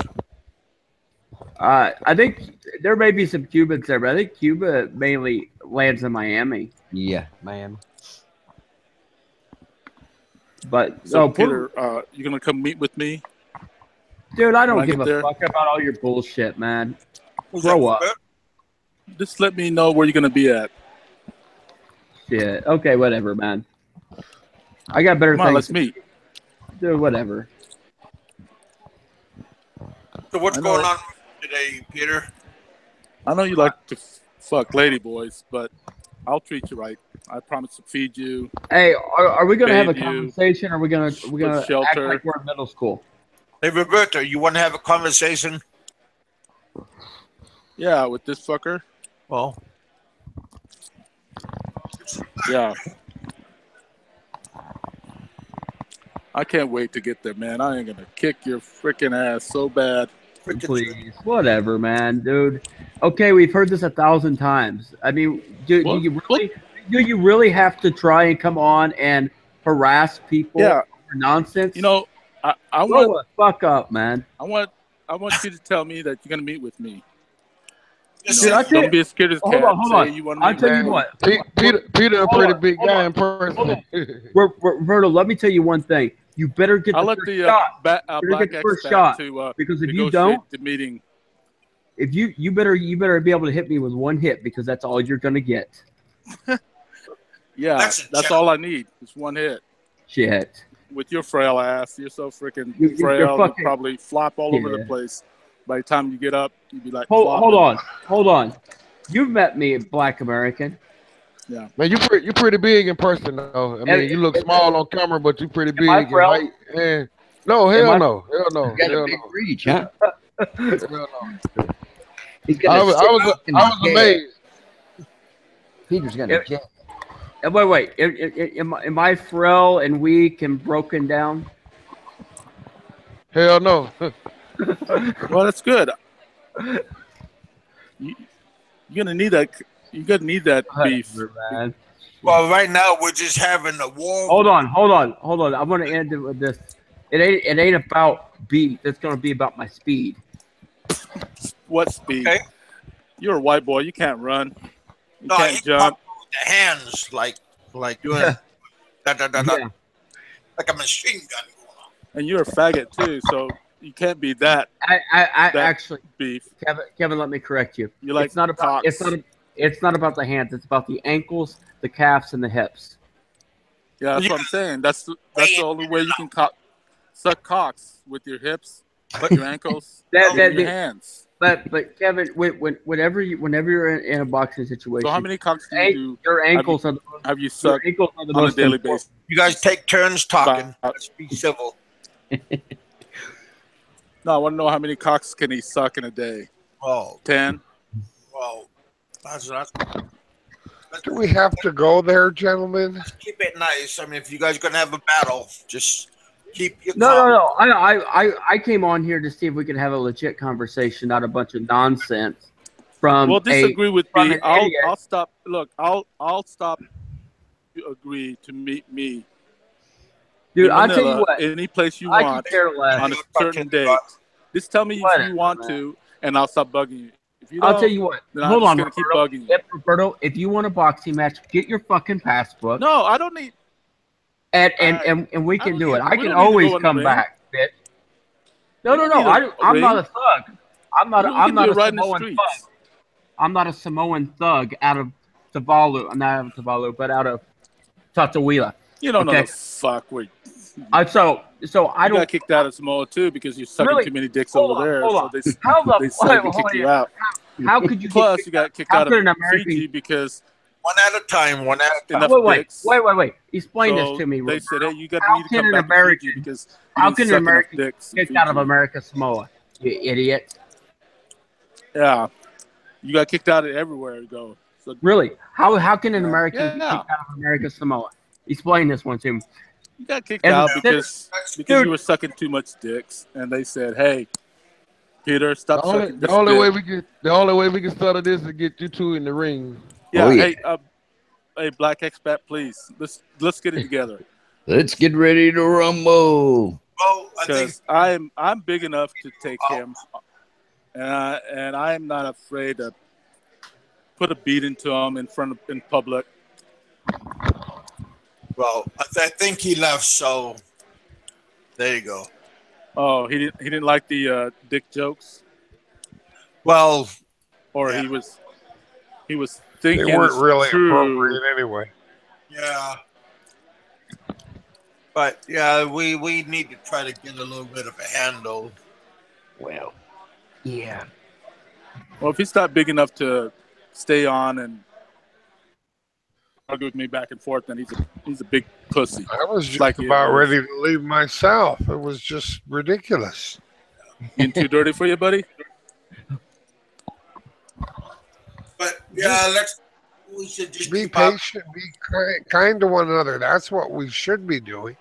I think there may be some Cubans there, but I think Cuba mainly lands in Miami. Yeah, Miami. But so, Peter, you gonna come meet with me? Dude, I don't give a fuck about all your bullshit, man. Grow up. Just let me know where you're gonna be at. Shit. Okay, whatever, man. I got better Come on, things. let's meet. Dude, whatever. So what's going on today, Peter? I know you like to fuck lady boys, but I'll treat you right. I promise to feed you. Hey, are we gonna have a conversation? Or are we gonna act like we're in middle school? Hey, Roberto, you want to have a conversation? Yeah, with this fucker. Well, yeah. I can't wait to get there, man. I ain't gonna kick your freaking ass so bad. Please, whatever, man, dude. Okay, we've heard this 1,000 times. I mean, do you really have to try and come on and harass people for nonsense? You know, I Grow want the fuck up, man. I want you to tell me that you're gonna meet with me. Don't be as scared as cat. Hold on. I'll tell you what. Peter, a pretty big guy in person. Roberto, let me tell you one thing. You better get the first shot. Black shot to because if you don't, the meeting. If you better be able to hit me with one hit because that's all you're gonna get. Yeah, that's all I need. It's one hit. Shit. With your frail ass, you're so freaking frail. You probably flop all over the place. By the time you get up, you'd be like, hold on. You've met me, Black American. Yeah, man, you're pretty big in person though. I mean, you look small on camera, but you're pretty big. And no, hell no. You got a big reach, huh? Hell no. I was amazed. Peter's gonna get. Wait. Am I frail and weak and broken down? Hell no. Well, that's good. You're gonna need that. You're gonna need that beef. Man. Well, right now we're just having a war. Hold on. I'm gonna end it with this. It ain't about beef. It's gonna be about my speed. What speed? Okay. You're a white boy. You can't run. You no, can't jump. With the hands, like doing like a machine gun going on. And you're a faggot too, so you can't be that. I actually beef. Kevin, let me correct you. You like it's not about it's not about the hands. It's about the ankles, the calves, and the hips. Yeah, that's what I'm saying. That's the only way you can suck cocks with your hips, your ankles, and your hands. But Kevin, whenever you're in a boxing situation, so how many cocks do you do? Your ankles have you sucked on a daily basis? You guys take turns talking. Let's be civil. No, I want to know how many cocks can he suck in a day? Oh, 10. Well, that's do we have to go there, gentlemen? Keep it nice. I mean, if you guys are gonna have a battle, just keep your No. I came on here to see if we could have a legit conversation, not a bunch of nonsense. Well, disagree with me. I'll stop. Look, I'll stop. You agree to meet me, dude? I'll tell you what. Any place you want on a certain date. Just tell me if you want to, and I'll stop bugging you. If you don't, I'll tell you what. Then I'm just gonna keep bugging you. Roberto, if you want a boxing match, get your fucking passbook. No, I don't need. And we can do it. I can always come back, bitch. No. I'm not a thug. I'm not a Samoan thug. I'm not a Samoan thug out of Tuvalu. I'm not out of Tuvalu, but out of Tatahuila. You don't know the fuck. Wait. So I don't. You got kicked out of Samoa too because you're sucking too many dicks over there. So they kicked you out. How could you? Plus, you got kicked out of Fiji because. One at a time. Wait. Explain this to me. They said, "Hey, you got to come back to Fiji because how can an American get kicked out of America Samoa? You idiot! Yeah, you got kicked out of everywhere you go. So Really? How can an American be yeah, kicked out of America Samoa? Explain this one to me. you got kicked As a out citizen, because you dude. were sucking too much dicks, and they said, "Hey, Peter, The stop only sucking the this only way dick." we can settle this is get you two in the ring. Oh Yeah, yeah. hey, black expat, please, let's get it together. Let's get ready to rumble. Well, I think. Because I'm big enough to take him, and I'm not afraid to put a beating to him in public. Well, I think he left. So there you go. Oh, he didn't like the dick jokes, Well, or yeah. he was They thinking weren't it's really true. appropriate anyway. Yeah. But yeah, we need to try to get a little bit of a handle. Well, yeah. Well, if he's not big enough to stay on and argue with me back and forth, then he's a big pussy. I was just Like about ready to leave myself. It was just ridiculous. Getting too dirty for you, buddy? But yeah, we should just be keep up. patient, be kind to one another. That's what we should be doing.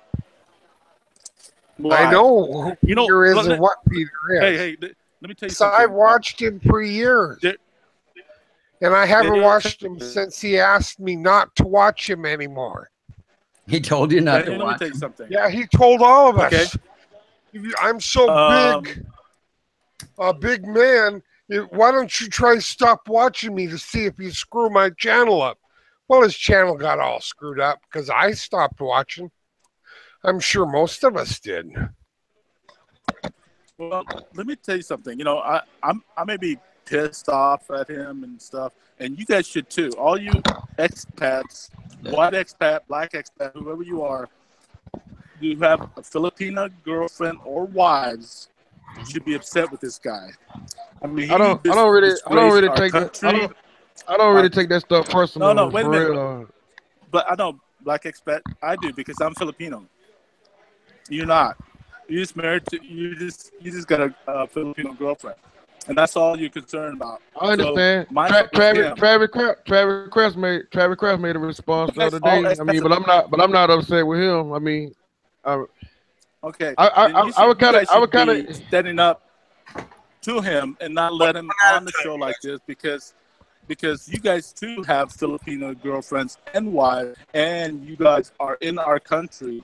Why? I know who Peter is and what Peter is. Hey, let me tell you something. I've watched him for years. And I haven't watched him since he asked me not to watch him anymore. He told you not to Let watch me tell you him? something. Yeah, he told all of us. Okay. I'm so big, a big man. Why don't you try stop watching me to see if you screw my channel up? Well, his channel got all screwed up because I stopped watching. I'm sure most of us did. Well, let me tell you something. You know, I may be pissed off at him and stuff, and you guys should too. All you expats, white expat, black expat, whoever you are, you have a Filipina girlfriend or wives, you should be upset with this guy. I mean, I don't really take that. I don't really take that stuff personal. No, wait a minute. Real. But I know black expat. I do because I'm Filipino. You're not. You just married to. You just got a Filipino girlfriend, and that's all you're concerned about. I understand. So, Travis Crest made a response the other day. I mean, but I'm not upset with him. I mean, okay. I would kind of standing up to him and not let him on the show like this because you guys too have Filipino girlfriends and wives, and you guys are in our country,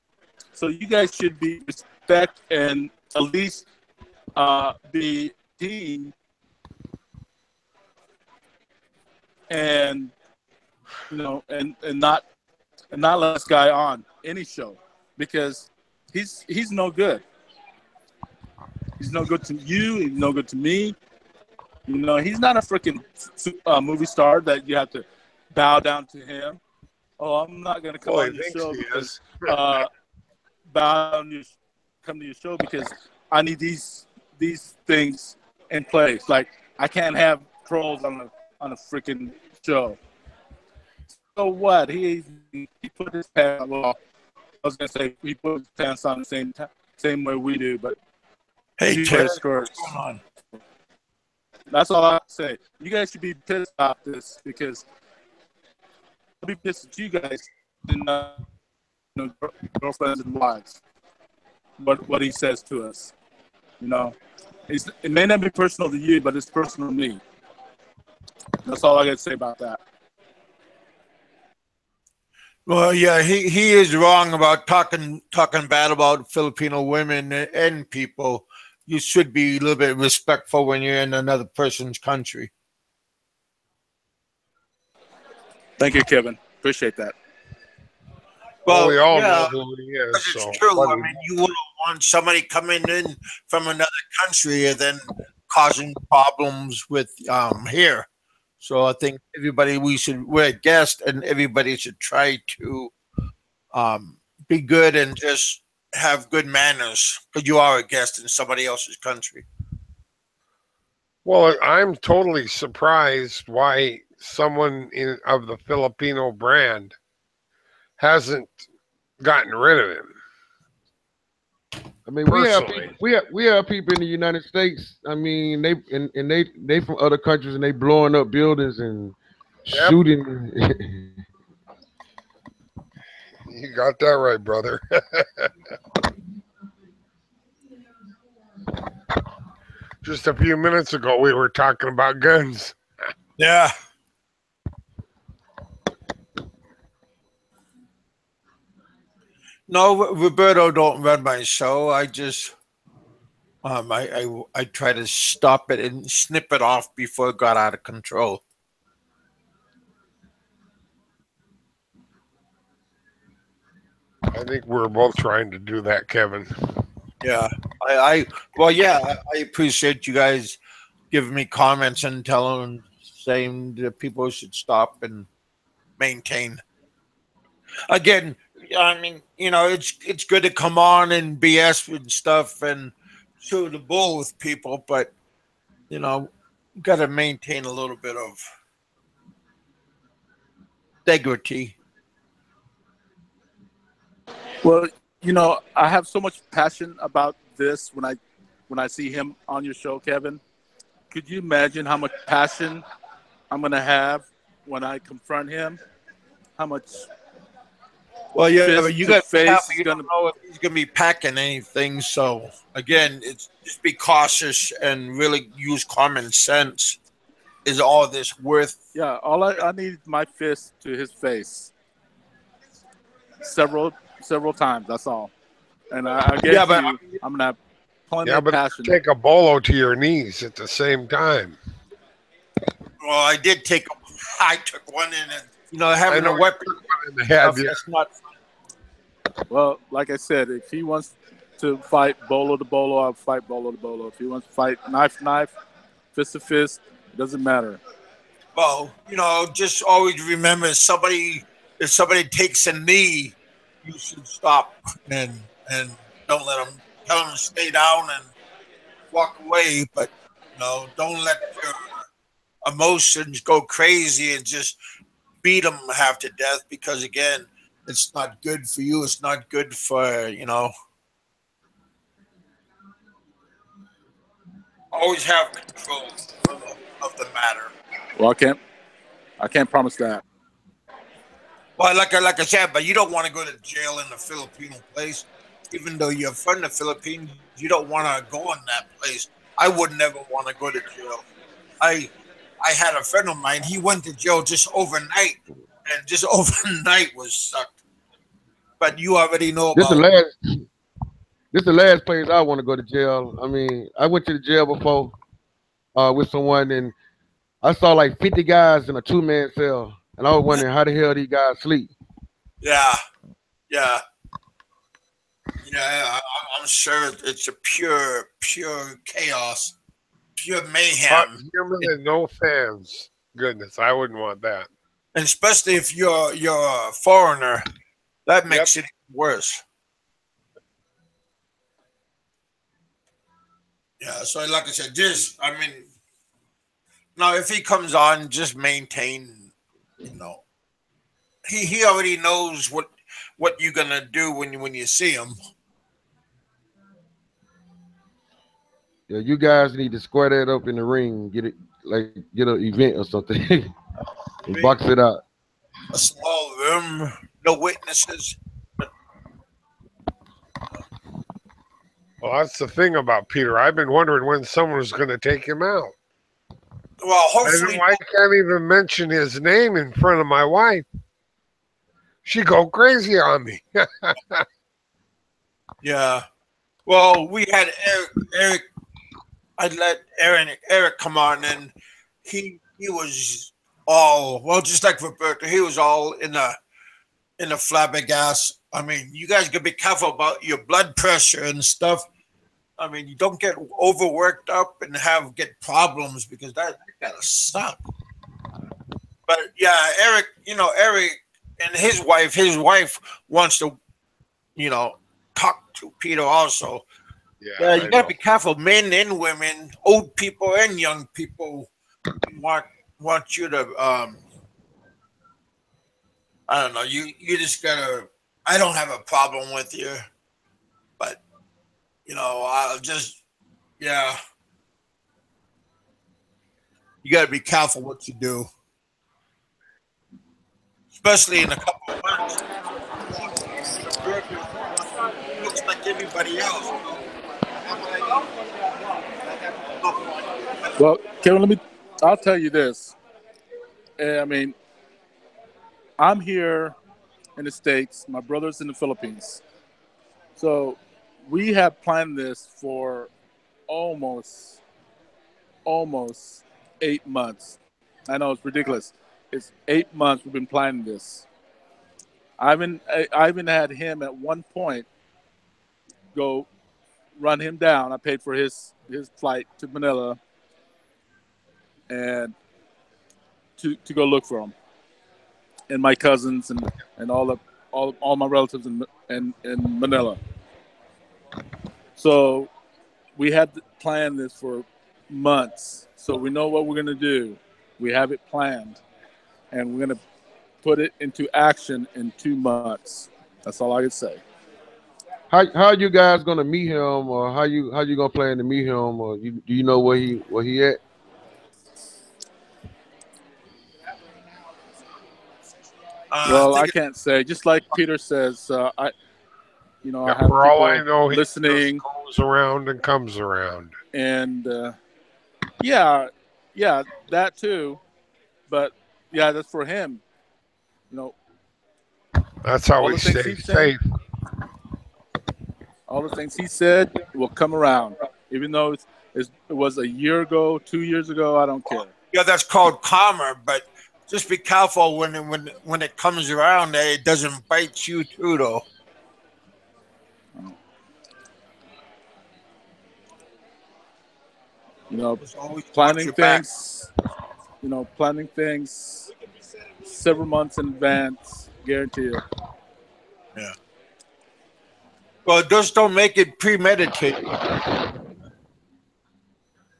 so you guys should be respect and at least be team and and not let this guy on any show because he's no good. He's no good to you. He's no good to me. You know, he's not a freaking movie star that you have to bow down to him. Oh, I'm not going to come on your show because come to your show because I need these things in place. Like I can't have trolls on a freaking show. So what? He put his pants. Well, I was going to say he put his pants on the same way we do, but. Hey, what's going on? That's all I have to say. You guys should be pissed about this because I'll be pissed at you guys and girlfriends and wives. What he says to us, it may not be personal to you, but it's personal to me. That's all I got to say about that. Well, yeah, he is wrong about talking bad about Filipino women and people. You should be a little bit respectful when you're in another person's country. Thank you, Kevin. Appreciate that. Well, we all know who he is. It's true. I mean, you wouldn't want somebody coming in from another country and then causing problems with here. So I think we're a guest, and everybody should try to be good and just have good manners because you are a guest in somebody else's country. Well, I'm totally surprised why someone of the Filipino brand hasn't gotten rid of him. I mean, Personally. we have people in the United States. I mean, they from other countries and they blowing up buildings and shooting. You got that right, brother. Just a few minutes ago, we were talking about guns. Yeah. No, Roberto don't run my show. I just I try to stop it and snip it off before it got out of control. I think we're both trying to do that, Kevin. Yeah. Well, yeah, I appreciate you guys giving me comments and saying that people should stop and maintain. Again, I mean, it's good to come on and BS and stuff and show the bull with people, but you got to maintain a little bit of integrity. Well, I have so much passion about this when I see him on your show, Kevin. Could you imagine how much passion I'm going to have when I confront him? How much? Well, yeah, but you got face. You don't know if he's going to be packing anything. So again, it's just be cautious and really use common sense. Is all this worth? Yeah, all I need my fist to his face. Several times. That's all. And I guess I'm gonna have plenty of passion. Take a bolo to your knees at the same time. Well, I took one in, and having a weapon in the head. That's not. Well, like I said, if he wants to fight bolo to bolo, I'll fight bolo to bolo. If he wants to fight knife to knife, fist to fist, it doesn't matter. Well, just always remember if somebody takes a knee, you should stop and don't let them tell them to stay down and walk away. But don't let your emotions go crazy and just beat them half to death, because again, it's not good for you. It's not good for Always have control of the matter. Well, I can't promise that. Well, like I said, but you don't want to go to jail in a Filipino place, even though you're from the Philippines. You don't want to go in that place. I would never want to go to jail. I had a friend of mine. He went to jail just overnight, and just overnight was sucked. But you already know about This is the last place I want to go to jail. I mean, I went to the jail before with someone, and I saw like 50 guys in a 2-man cell, and I was wondering how the hell these guys sleep. Yeah. I'm sure it's a pure chaos, pure mayhem. Human and no fans. Goodness, I wouldn't want that. And especially if you're a foreigner, that makes it worse. Yeah, so like I said, now if he comes on, just maintain, he already knows what you're gonna do when you see him. Yeah, you guys need to square that up in the ring, get an event or something, and box it out. A small room, no witnesses. Well, that's the thing about Peter. I've been wondering when someone was going to take him out. Well, hopefully, I can't even mention his name in front of my wife. She go crazy on me. Yeah. Well, we had Eric. I let Eric come on, and he was all just like Roberto. He was all in a flabbergasted. I mean, you guys gotta be careful about your blood pressure and stuff. I mean, you don't get overworked up and get problems, because that gotta stop. But yeah, Eric and his wife wants to, talk to Peter also. Yeah, you gotta be careful. Men and women, old people and young people want you to. I don't know. You just gotta. I don't have a problem with you, but You know, I'll just, yeah. You got to be careful what you do, especially in a couple of months. He looks like everybody else. Well, Kevin, I'll tell you this. I mean, I'm here in the States. My brother's in the Philippines. So we have planned this for almost 8 months. I know it's ridiculous. It's 8 months we've been planning this. I even had him at one point go run him down. I paid for his flight to Manila and to go look for him, and my cousins and all my relatives in Manila. So we had planned this for months. So we know what we're gonna do. We have it planned, and we're gonna put it into action in 2 months. That's all I can say. How you guys gonna meet him, or how you gonna plan to meet him, or do you know where he at? Well, I can't say. Just like Peter says, I have For all I people know, he listening, just goes around and comes around. and yeah, that too. But yeah, that's for him. You know, That's how all we the things stay he said, safe. all the things he said will come around, even though it was a year ago, 2 years ago. I don't care. Yeah, that's called karma, but just be careful when it comes around that it doesn't bite you too, though. You know, Just always watch planning your back. things. Planning things several months in advance, guarantee you. Yeah. Well, just don't make it premeditated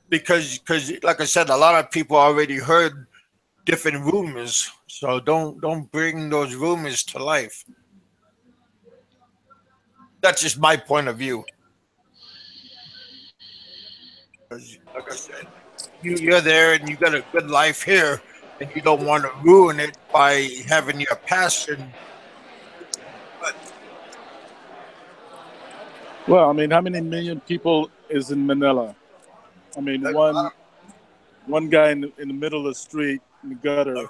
because like I said, a lot of people already heard different rumors, so don't bring those rumors to life. That's just my point of view. 'Cause, like I said, you're there and you got a good life here, and you don't want to ruin it by having your passion. But Well, I mean, how many million people is in Manila? I mean, one guy in the middle of the street in the gutter. around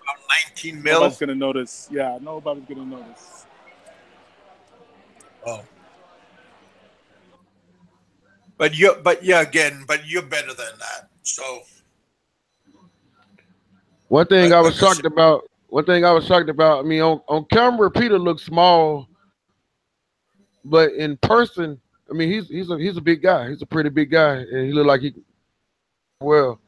19 Nobody's mil. gonna notice. Yeah, nobody's gonna notice. Oh, but you're better than that. So One thing I was like I said, shocked about. One thing I was shocked about. I mean, on camera, Peter looks small, but in person, I mean, he's a big guy. He's a pretty big guy, and he look like he well.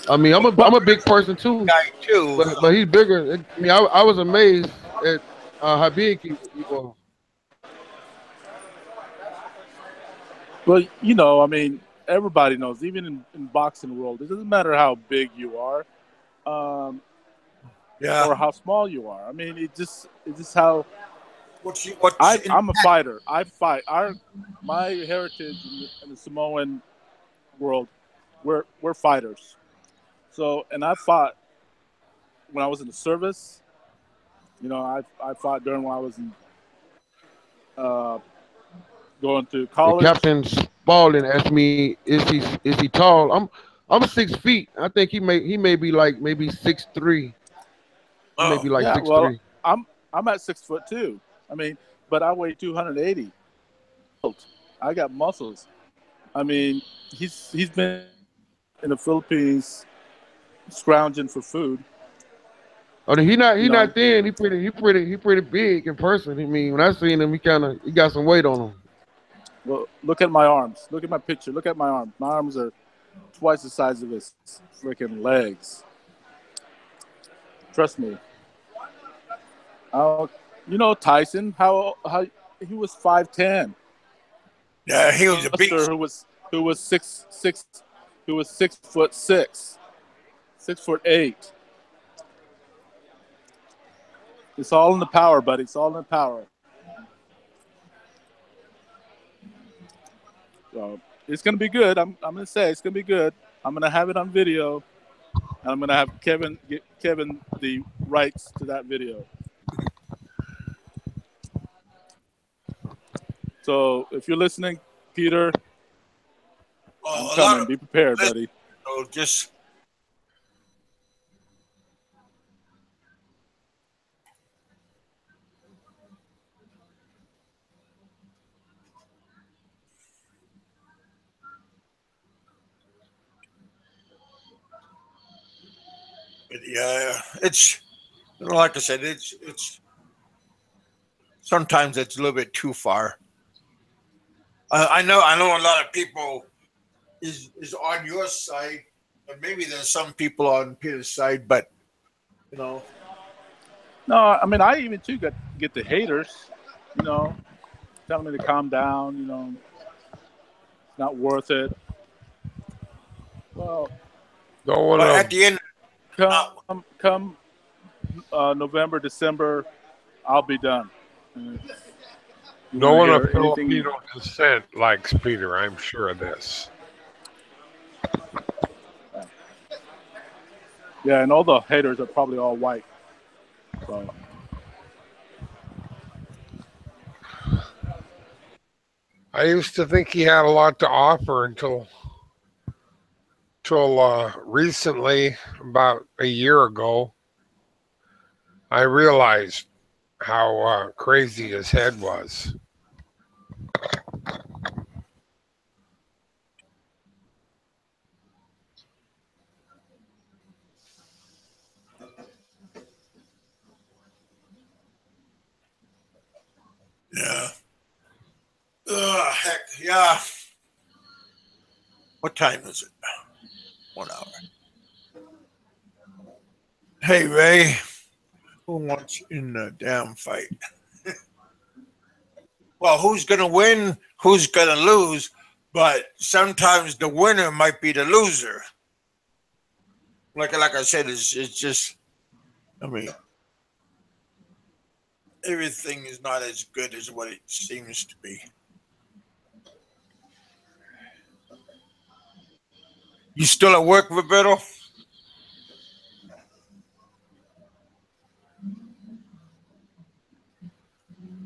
I mean, I'm a big person too, guy too. but he's bigger. I mean, I was amazed at how big he was. Well, I mean, everybody knows, even in boxing world, it doesn't matter how big you are, um, Yeah. or how small you are. I mean, it's just how What's I'm a fighter. I fight. My heritage in the Samoan world, we're fighters. So, and I fought when I was in the service. I fought during when I was uh, going through The college. captain Spalding asked me, is he tall? I'm 6 feet. I think he may be like maybe 6'3". He may be like Yeah, six well, three. I'm at 6 foot too. I mean, but I weigh 280. I got muscles. I mean, he's been in the Philippines scrounging for food. Oh, he You know, not thin. He pretty big in person. I mean, when I seen him, he got some weight on him. well, look at my arms. Look at my picture. Look at my arms. My arms are twice the size of his freaking legs. Trust me. Tyson, how he was 5'10". Yeah, he was a beast. Who was 6'6", who was 6'6", 6'8". It's all in the power, buddy. It's all in the power. It's gonna be good. I'm gonna say it's gonna be good. I'm gonna have it on video, and I'm gonna have Kevin get Kevin the rights to that video. So if you're listening, Peter, I'm coming. Be prepared, buddy. So just. Yeah, it's like I said, it's sometimes it's a little bit too far. I know a lot of people is on your side, and maybe there's some people on Peter's side, but you know. No, I mean I even too get the haters, telling me to calm down, it's not worth it. Well, but at the end, come November, December, I'll be done. No one of Filipino descent likes Peter. I'm sure of this. Yeah, and all the haters are probably all white. So. I used to think he had a lot to offer until recently, about a year ago. I realized how crazy his head was. Yeah. Heck, yeah. What time is it? 1 hour. Hey, Ray. Who wants in the damn fight? Well, who's going to win? Who's going to lose? But sometimes the winner might be the loser. Like I said, it's just, I mean, everything is not as good as what it seems to be. You still at work, Roberto?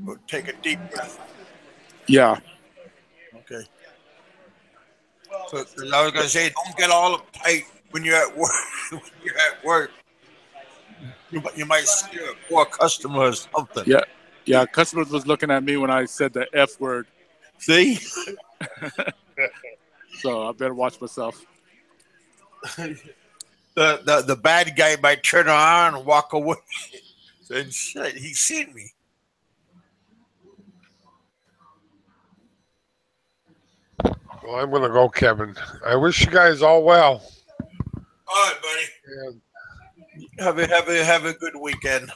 Or take a deep breath. Yeah. Okay. So I was gonna say, don't get all uptight when you're at work. When you're at work, you might scare a poor customer or something. Yeah. Customers was looking at me when I said the F word. See? So I better watch myself. The bad guy might turn around and walk away. And shit, he's seen me. Well, I'm gonna go, Kevin. I wish you guys all well. All right, buddy. Yeah. Have a good weekend.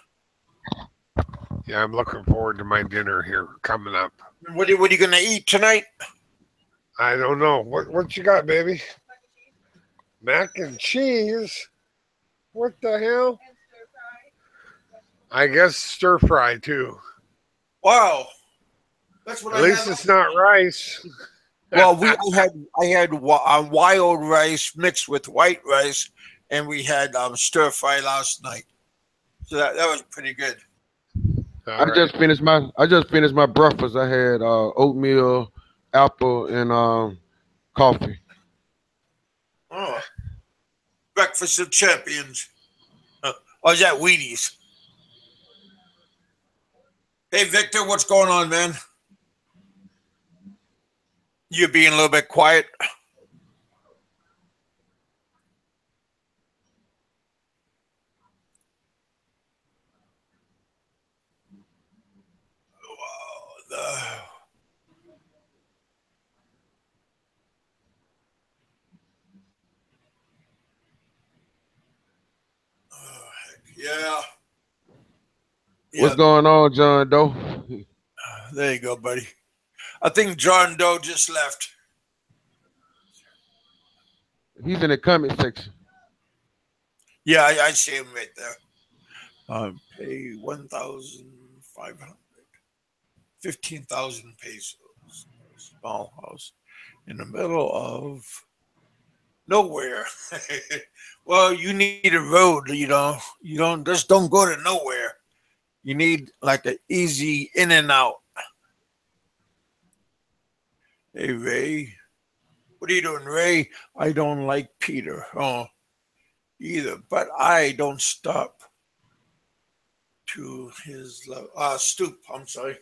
Yeah, I'm looking forward to my dinner here coming up. What are you gonna eat tonight? I don't know. What you got, baby? Mac and cheese. What the hell? I guess stir fry too. Wow, that's what At least it's not rice. Well, I had wild rice mixed with white rice, and we had stir fry last night. So that was pretty good. I just finished my breakfast. I had oatmeal, apple, and coffee. Oh, breakfast of champions. Or is that Wheaties? Hey, Victor, what's going on, man? You're being a little bit quiet. Yeah. What's going on, John Doe? There you go, buddy. I think John Doe just left. He's in the comment section. Yeah, I see him right there. Pay 1,500. 15,000 pesos. Small house. in the middle of nowhere. Well, you need a road, you know. You don't go to nowhere. You need like an easy in and out. Hey Ray, what are you doing, Ray? I don't like Peter. Oh, either, but I don't stop to his level. Stoop. I'm sorry.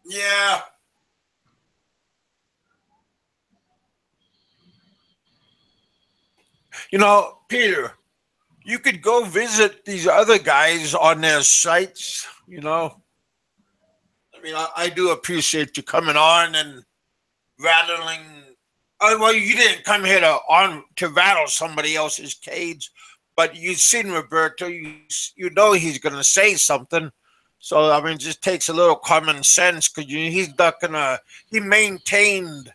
Yeah. You know, Peter, you could go visit these other guys on their sites. You know, I mean, I do appreciate you coming on and rattling. Oh, well, you didn't come here to rattle somebody else's cage, but you've seen Roberto. You know he's going to say something. So I mean, it just takes a little common sense because he's not gonna. He maintained,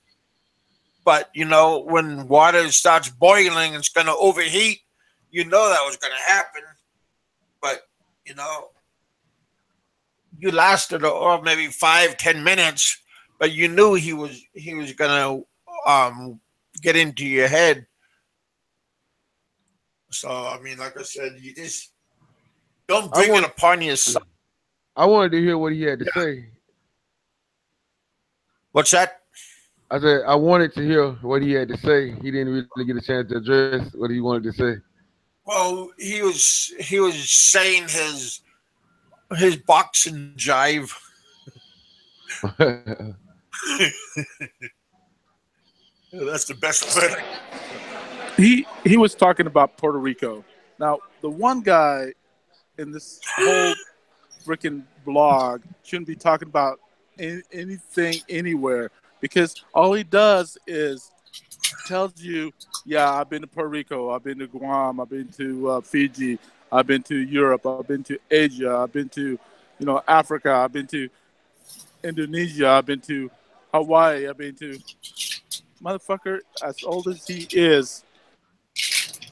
but you know when water starts boiling, it's going to overheat. You know that was going to happen, but you know you lasted maybe 5-10 minutes, but you knew he was going to get into your head. So I mean, like I said, you just don't bring it upon yourself. I wanted to hear what he had to say. What's that? I said I wanted to hear what he had to say. He didn't really get a chance to address what he wanted to say. Well, he was saying his boxing jive. That's the best word. He was talking about Puerto Rico. Now, the one guy in this whole freaking blog shouldn't be talking about anything anywhere, because all he does is tells you, yeah, I've been to Puerto Rico, I've been to Guam, I've been to Fiji, I've been to Europe, I've been to Asia, I've been to, Africa, I've been to Indonesia, I've been to Hawaii, I've been to motherfucker. As old as he is,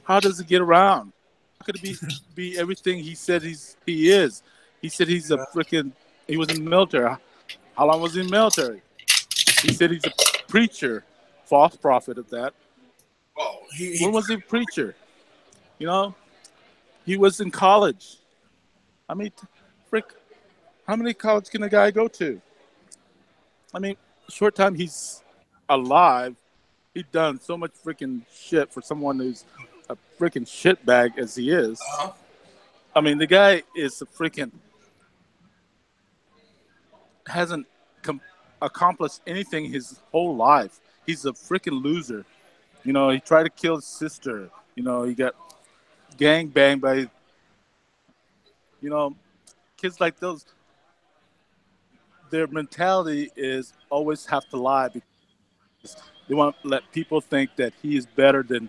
how does it get around? How could it be everything he said he is? He said he was in the military. How long was he in the military? He said he's a preacher, false prophet at that. Well, when was he a preacher? He was in college. I mean, how many college can a guy go to? I mean, short time he's alive, he's done so much freaking shit for someone who's a freaking shitbag as he is. I mean, the guy is a freaking hasn't accomplished anything his whole life. He's a freaking loser. He tried to kill his sister. He got gang banged by, kids like those. Their mentality is always have to lie because they want to let people think that he is better than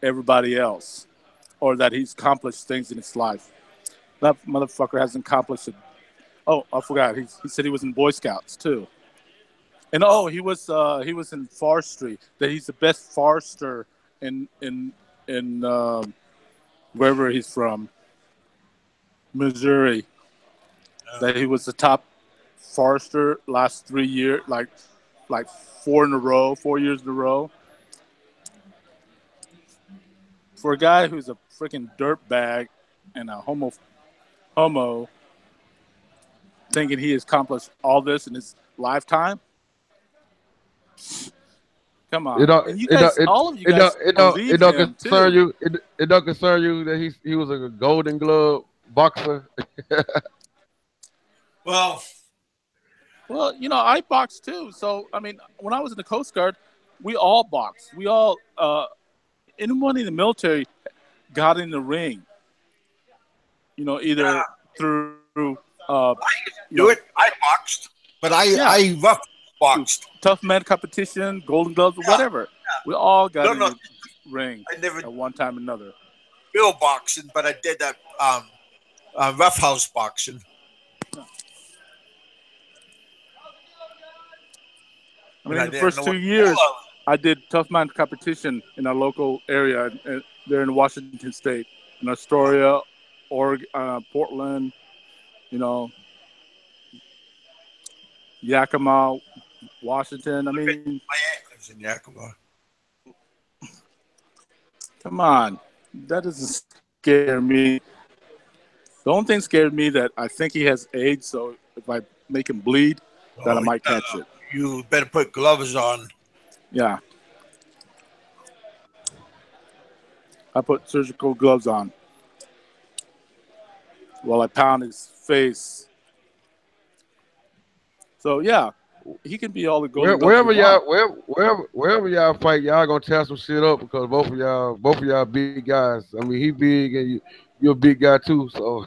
everybody else or that he's accomplished things in his life. That motherfucker hasn't accomplished it. Oh, I forgot. He said he was in Boy Scouts too. And he was in forestry. That he's the best forester in wherever he's from, Missouri. That he was the top forester last 3 years, like 4 years in a row. For a guy who's a freaking dirtbag and a homo, thinking he has accomplished all this in his lifetime. Come on, all of you guys believe it don't him concern too. you. It don't concern you that he was a Golden Glove boxer. Well, I boxed too. So I mean, when I was in the Coast Guard, we all boxed. We all anyone in the military got in the ring. Either through I do it. I boxed, but I rough boxed. Tough man competition, Golden Gloves, whatever. Yeah. We all got in the ring at one time or another. Real boxing, but I did that roughhouse boxing. Yeah. I mean, the first 2 years, I did tough man competition in our local area there in Washington State, in Astoria, Oregon, Portland, Yakima, Washington. I mean, my aunt lives in Yakima. Come on, that doesn't scare me. The only thing scared me that I think he has AIDS, so if I make him bleed, that I might catch it. You better put gloves on. Yeah. I put surgical gloves on while I pound his face. So yeah, he can be all the golden Wherever ducks wherever y'all fight, y'all gonna tear some shit up because both of y'all big guys. I mean, he big and you're a big guy too. So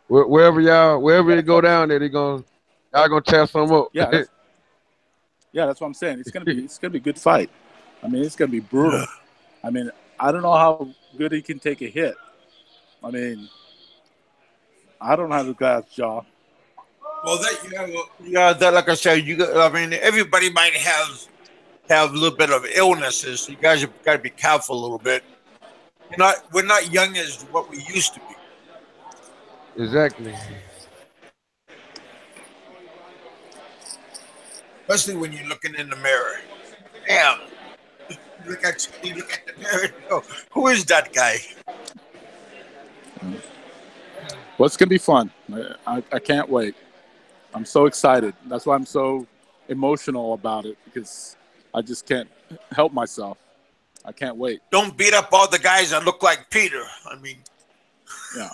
wherever it go down there, y'all gonna tear some up. Yeah, that's what I'm saying. It's gonna be a good fight. I mean, it's gonna be brutal. I mean, I don't know how good he can take a hit. I mean, I don't have the guy's jaw. Well, that like I said, I mean, everybody might have a little bit of illnesses. So you guys have got to be careful a little bit. We're not young as what we used to be. Exactly. Especially when you're looking in the mirror. Damn. You look at the mirror and go, who is that guy? Well, it's gonna be fun. I can't wait. I'm so excited. That's why I'm so emotional about it because I just can't help myself. I can't wait. Don't beat up all the guys that look like Peter. I mean, yeah.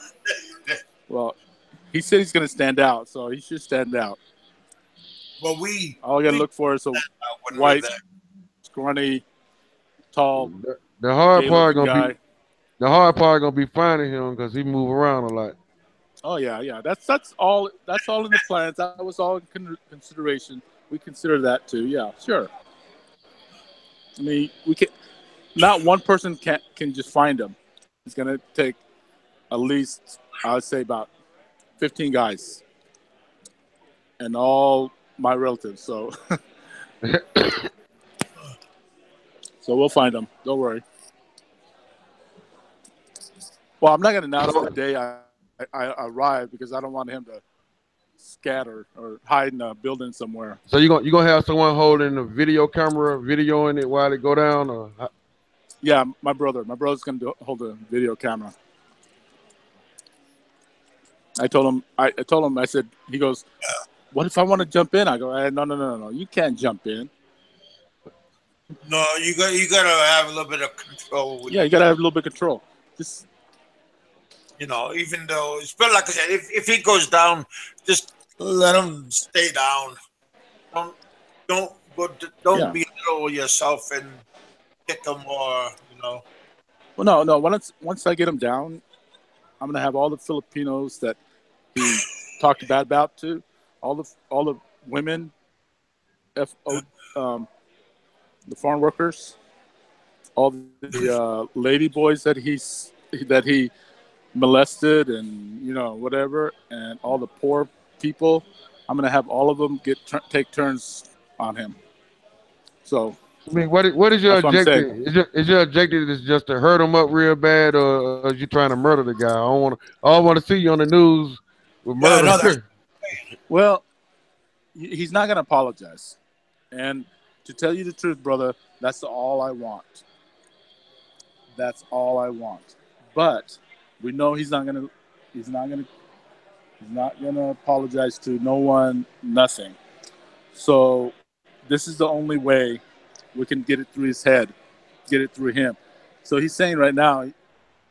Well, he said he's gonna stand out, so he should stand out. Well, all I gotta look for is a white, scrawny, tall. The hard part gonna be finding him because he move around a lot. Oh yeah. That's all. That's all in the plans. That was all in consideration. We consider that too. Yeah, sure. I mean, we can. Not one person can just find him. It's gonna take at least, I would say, about 15 guys, and all my relatives. So, we'll find him. Don't worry. Well, I'm not gonna announce the day I arrive because I don't want him to scatter or hide in a building somewhere. So you gonna have someone holding a video camera, videoing it while it go down, or? Yeah, my brother's gonna hold a video camera. I told him. I said. He goes, "What if I want to jump in?" I go, "No. You can't jump in." No, you gotta have a little bit of control. Yeah, you gotta have a little bit of control. Just. Even though it's better, like I said, if he goes down, just let him stay down. Don't belittle yourself and kick him or. Well, no. Once I get him down, I'm gonna have all the Filipinos that he talked bad about too, all the women, the farm workers, all the lady boys that he molested and whatever, and all the poor people. I'm gonna have all of them take turns on him. So I mean, what is your objective? Is your objective just to hurt him up real bad, or are you trying to murder the guy? I don't want to see you on the news with murder. Well, he's not gonna apologize, and to tell you the truth, brother, that's all I want. That's all I want. But we know he's not gonna apologize to no one, nothing. So this is the only way we can get it through his head, get it through him. So he's saying right now,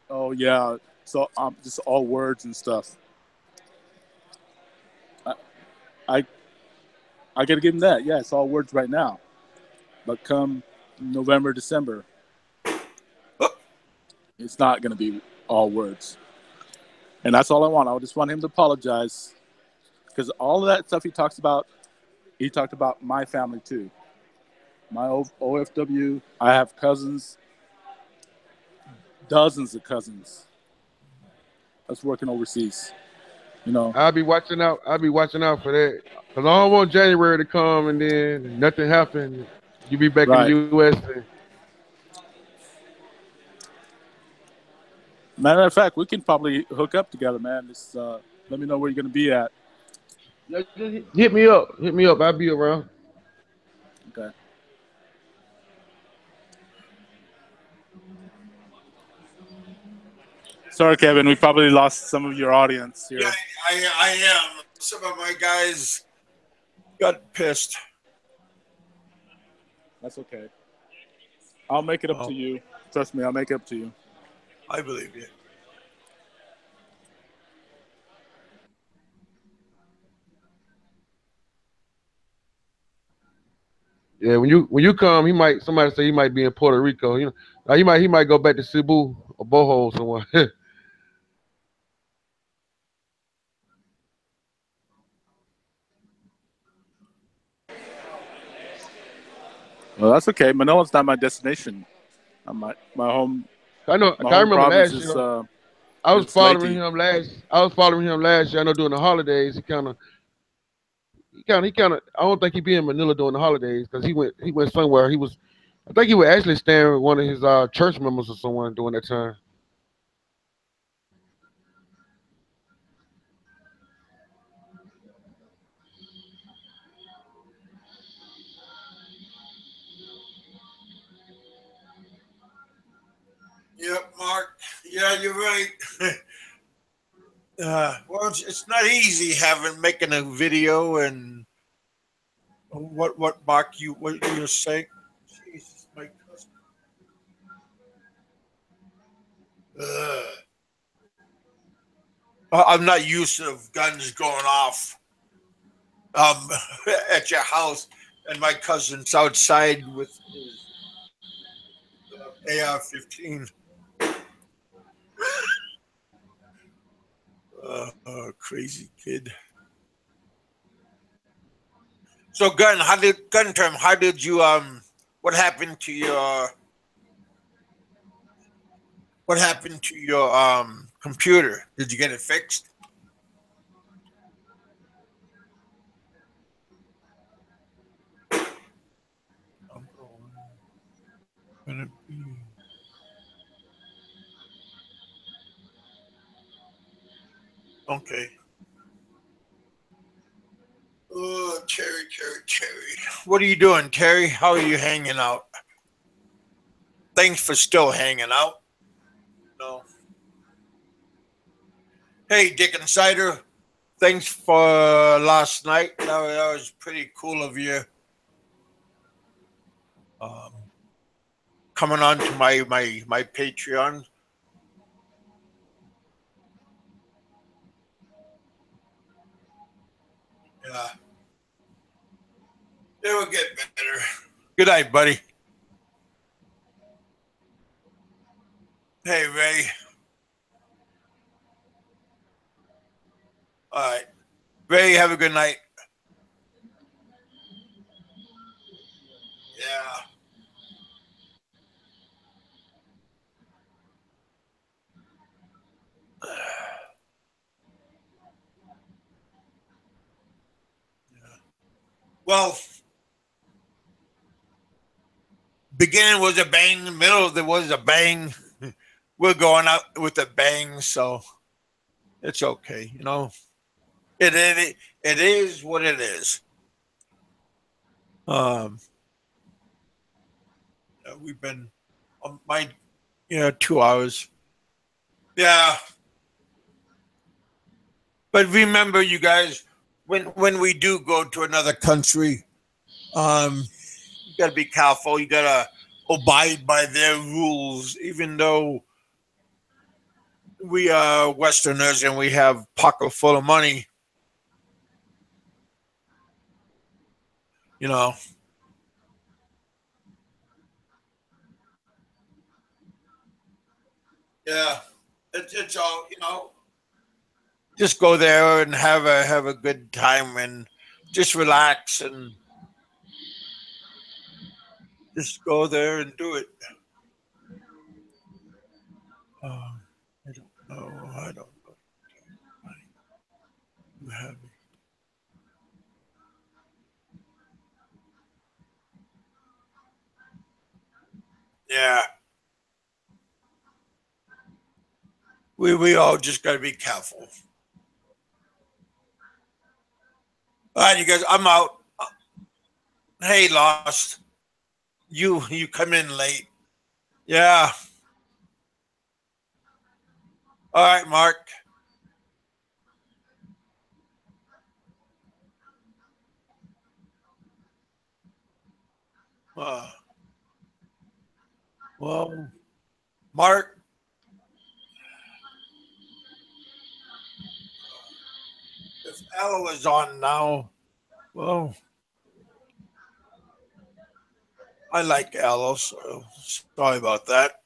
oh yeah, so just all words and stuff. I gotta give him that. Yeah, it's all words right now. But come November, December, it's not gonna be all words. And that's all I want. I just want him to apologize. Because all of that stuff he talked about my family too. My OFW, I have cousins, dozens of cousins that's working overseas. I'll be watching out. for that. Because I don't want January to come and then nothing happen. You be back in the U.S. Matter of fact, we can probably hook up together, man. Just let me know where you're going to be at. Hit me up. I'll be around. Okay. Sorry, Kevin. We probably lost some of your audience here. Yeah, I am. Some of my guys got pissed. That's okay. I'll make it up to you. Trust me, I'll make it up to you. I believe you. Yeah, when you come, somebody say he might be in Puerto Rico. You know, he might go back to Cebu or Boho somewhere. Well, that's okay. Manila's not my destination. My home. I know. My I home remember province last is year. I was it's following Leyte. him last. I was following him last year. I know during the holidays, he kind of. I don't think he'd be in Manila during the holidays because he went somewhere. He was. I think he was actually staying with one of his church members or someone during that time. Yep, Mark. Yeah, you're right. Well, it's not easy making a video and what Mark what you're saying. Jesus, my cousin. I'm not used to guns going off um, at your house, and my cousin's outside with his AR-15. Crazy kid. So, gun term? How did you What happened to your computer? Did you get it fixed? Gonna be. Okay. Oh, Terry. What are you doing, Terry? How are you hanging out? Thanks for still hanging out. No. Hey, Dick and Cider. Thanks for last night. That was pretty cool of you. Um, Coming on to my Patreon. Yeah, it will get better. Good night, buddy. Hey, Ray. All right, Ray. Have a good night. Yeah. Well, beginning was a bang. Middle there was a bang. We're going out with a bang, so it's okay. It is what it is. Um, we've been my 2 hours. Yeah, but remember, you guys, when we do go to another country, you got to be careful. You got to abide by their rules, even though we are Westerners and we have pocket full of money. You know, yeah, it's all just go there and have a good time and just relax and just go there and do it. I don't know. I don't know. You have me. Yeah, we all just got to be careful. All right, you guys, I'm out. Hey, Lost. You come in late. Yeah. All right, Mark. Uh, well, Mark, if Aloe is on now, well, I like Aloe, so sorry about that.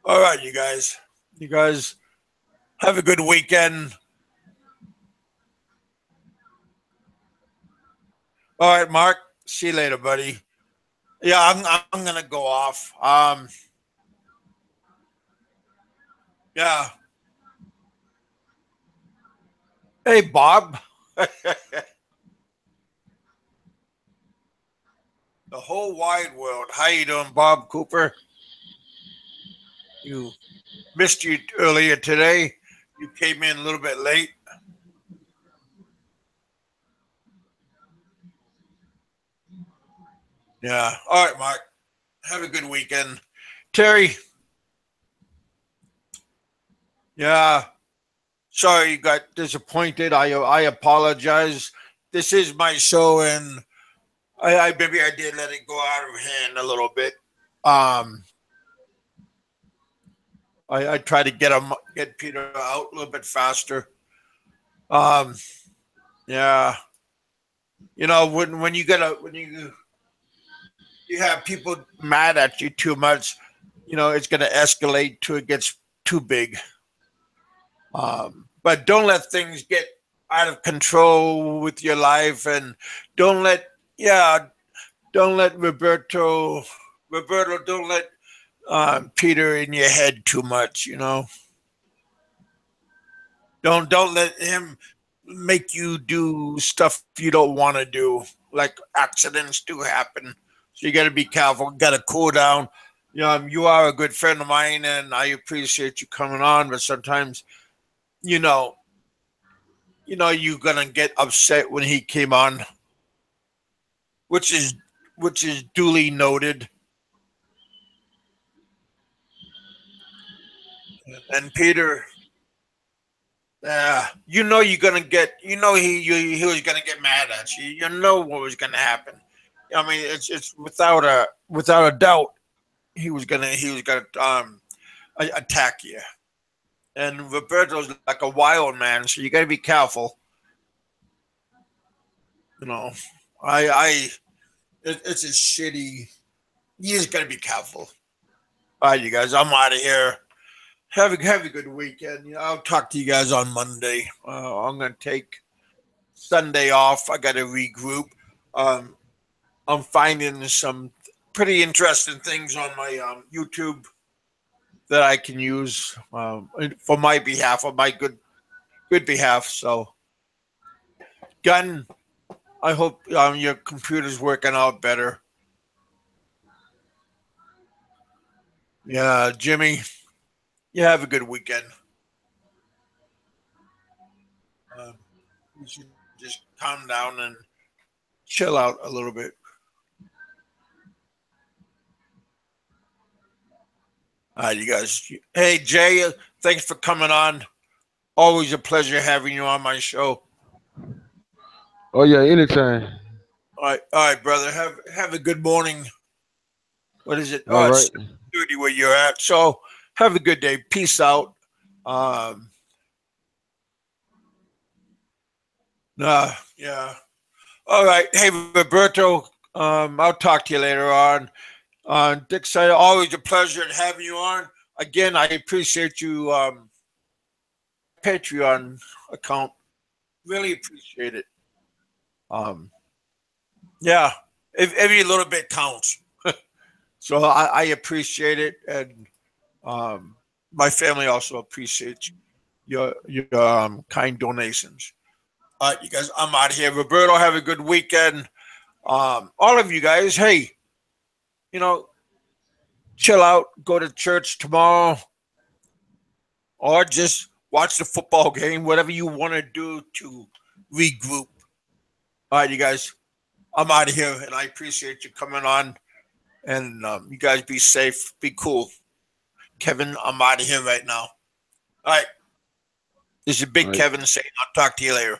All right, you guys. You guys have a good weekend. All right, Mark. See you later, buddy. Yeah, I'm gonna go off. Yeah. Hey, Bob. The whole wide world. How you doing, Bob Cooper? You missed you earlier today. You came in a little bit late. Yeah. All right, Mark. Have a good weekend. Terry. Yeah. Sorry you got disappointed. I apologize. This is my show, and I maybe I did let it go out of hand a little bit. Um, I try to get Peter out a little bit faster. Um, yeah, when you get a when you have people mad at you too much, it's going to escalate to it gets too big. But don't let things get out of control with your life, and don't let yeah, don't let Roberto, don't let Peter in your head too much. Don't let him make you do stuff you don't want to do. Like accidents do happen, so you got to be careful. Got to cool down. You are a good friend of mine, and I appreciate you coming on. But sometimes, you know, you're gonna get upset when he came on, which is duly noted. And Peter, you're gonna get. He was gonna get mad at you. You know what was gonna happen. I mean, it's without a doubt he was gonna attack you. And Roberto's like a wild man, so you got to be careful. You know, I it's a shitty. You just got to be careful. All right, you guys, I'm out of here. Have a good weekend. I'll talk to you guys on Monday. I'm gonna take Sunday off. I got to regroup. Um, I'm finding some pretty interesting things on my YouTube that I can use for my behalf, on my good behalf. So, Gun, I hope your computer's working out better. Yeah, Jimmy, you have a good weekend. Uh, you should just calm down and chill out a little bit. All right, you guys. Hey, Jay, thanks for coming on. Always a pleasure having you on my show. Oh yeah, anytime. All right, brother. Have a good morning. What is it? All Oh, right. it's 30 where you're at. So have a good day. Peace out. Um, yeah. All right. Hey, Roberto. I'll talk to you later on. Dick said, always a pleasure having you on. Again, I appreciate you. Patreon account. Really appreciate it. Um, yeah. Every little bit counts. So I appreciate it, and my family also appreciates your kind donations. All right, you guys, I'm out of here. Roberto, have a good weekend. All of you guys, hey, you know, chill out, go to church tomorrow, or just watch the football game, whatever you want to do to regroup. All right, you guys. I'm out of here, and I appreciate you coming on. And you guys be safe. Be cool. Kevin, I'm out of here right now. All right. This is Big Kevin saying I'll talk to you later.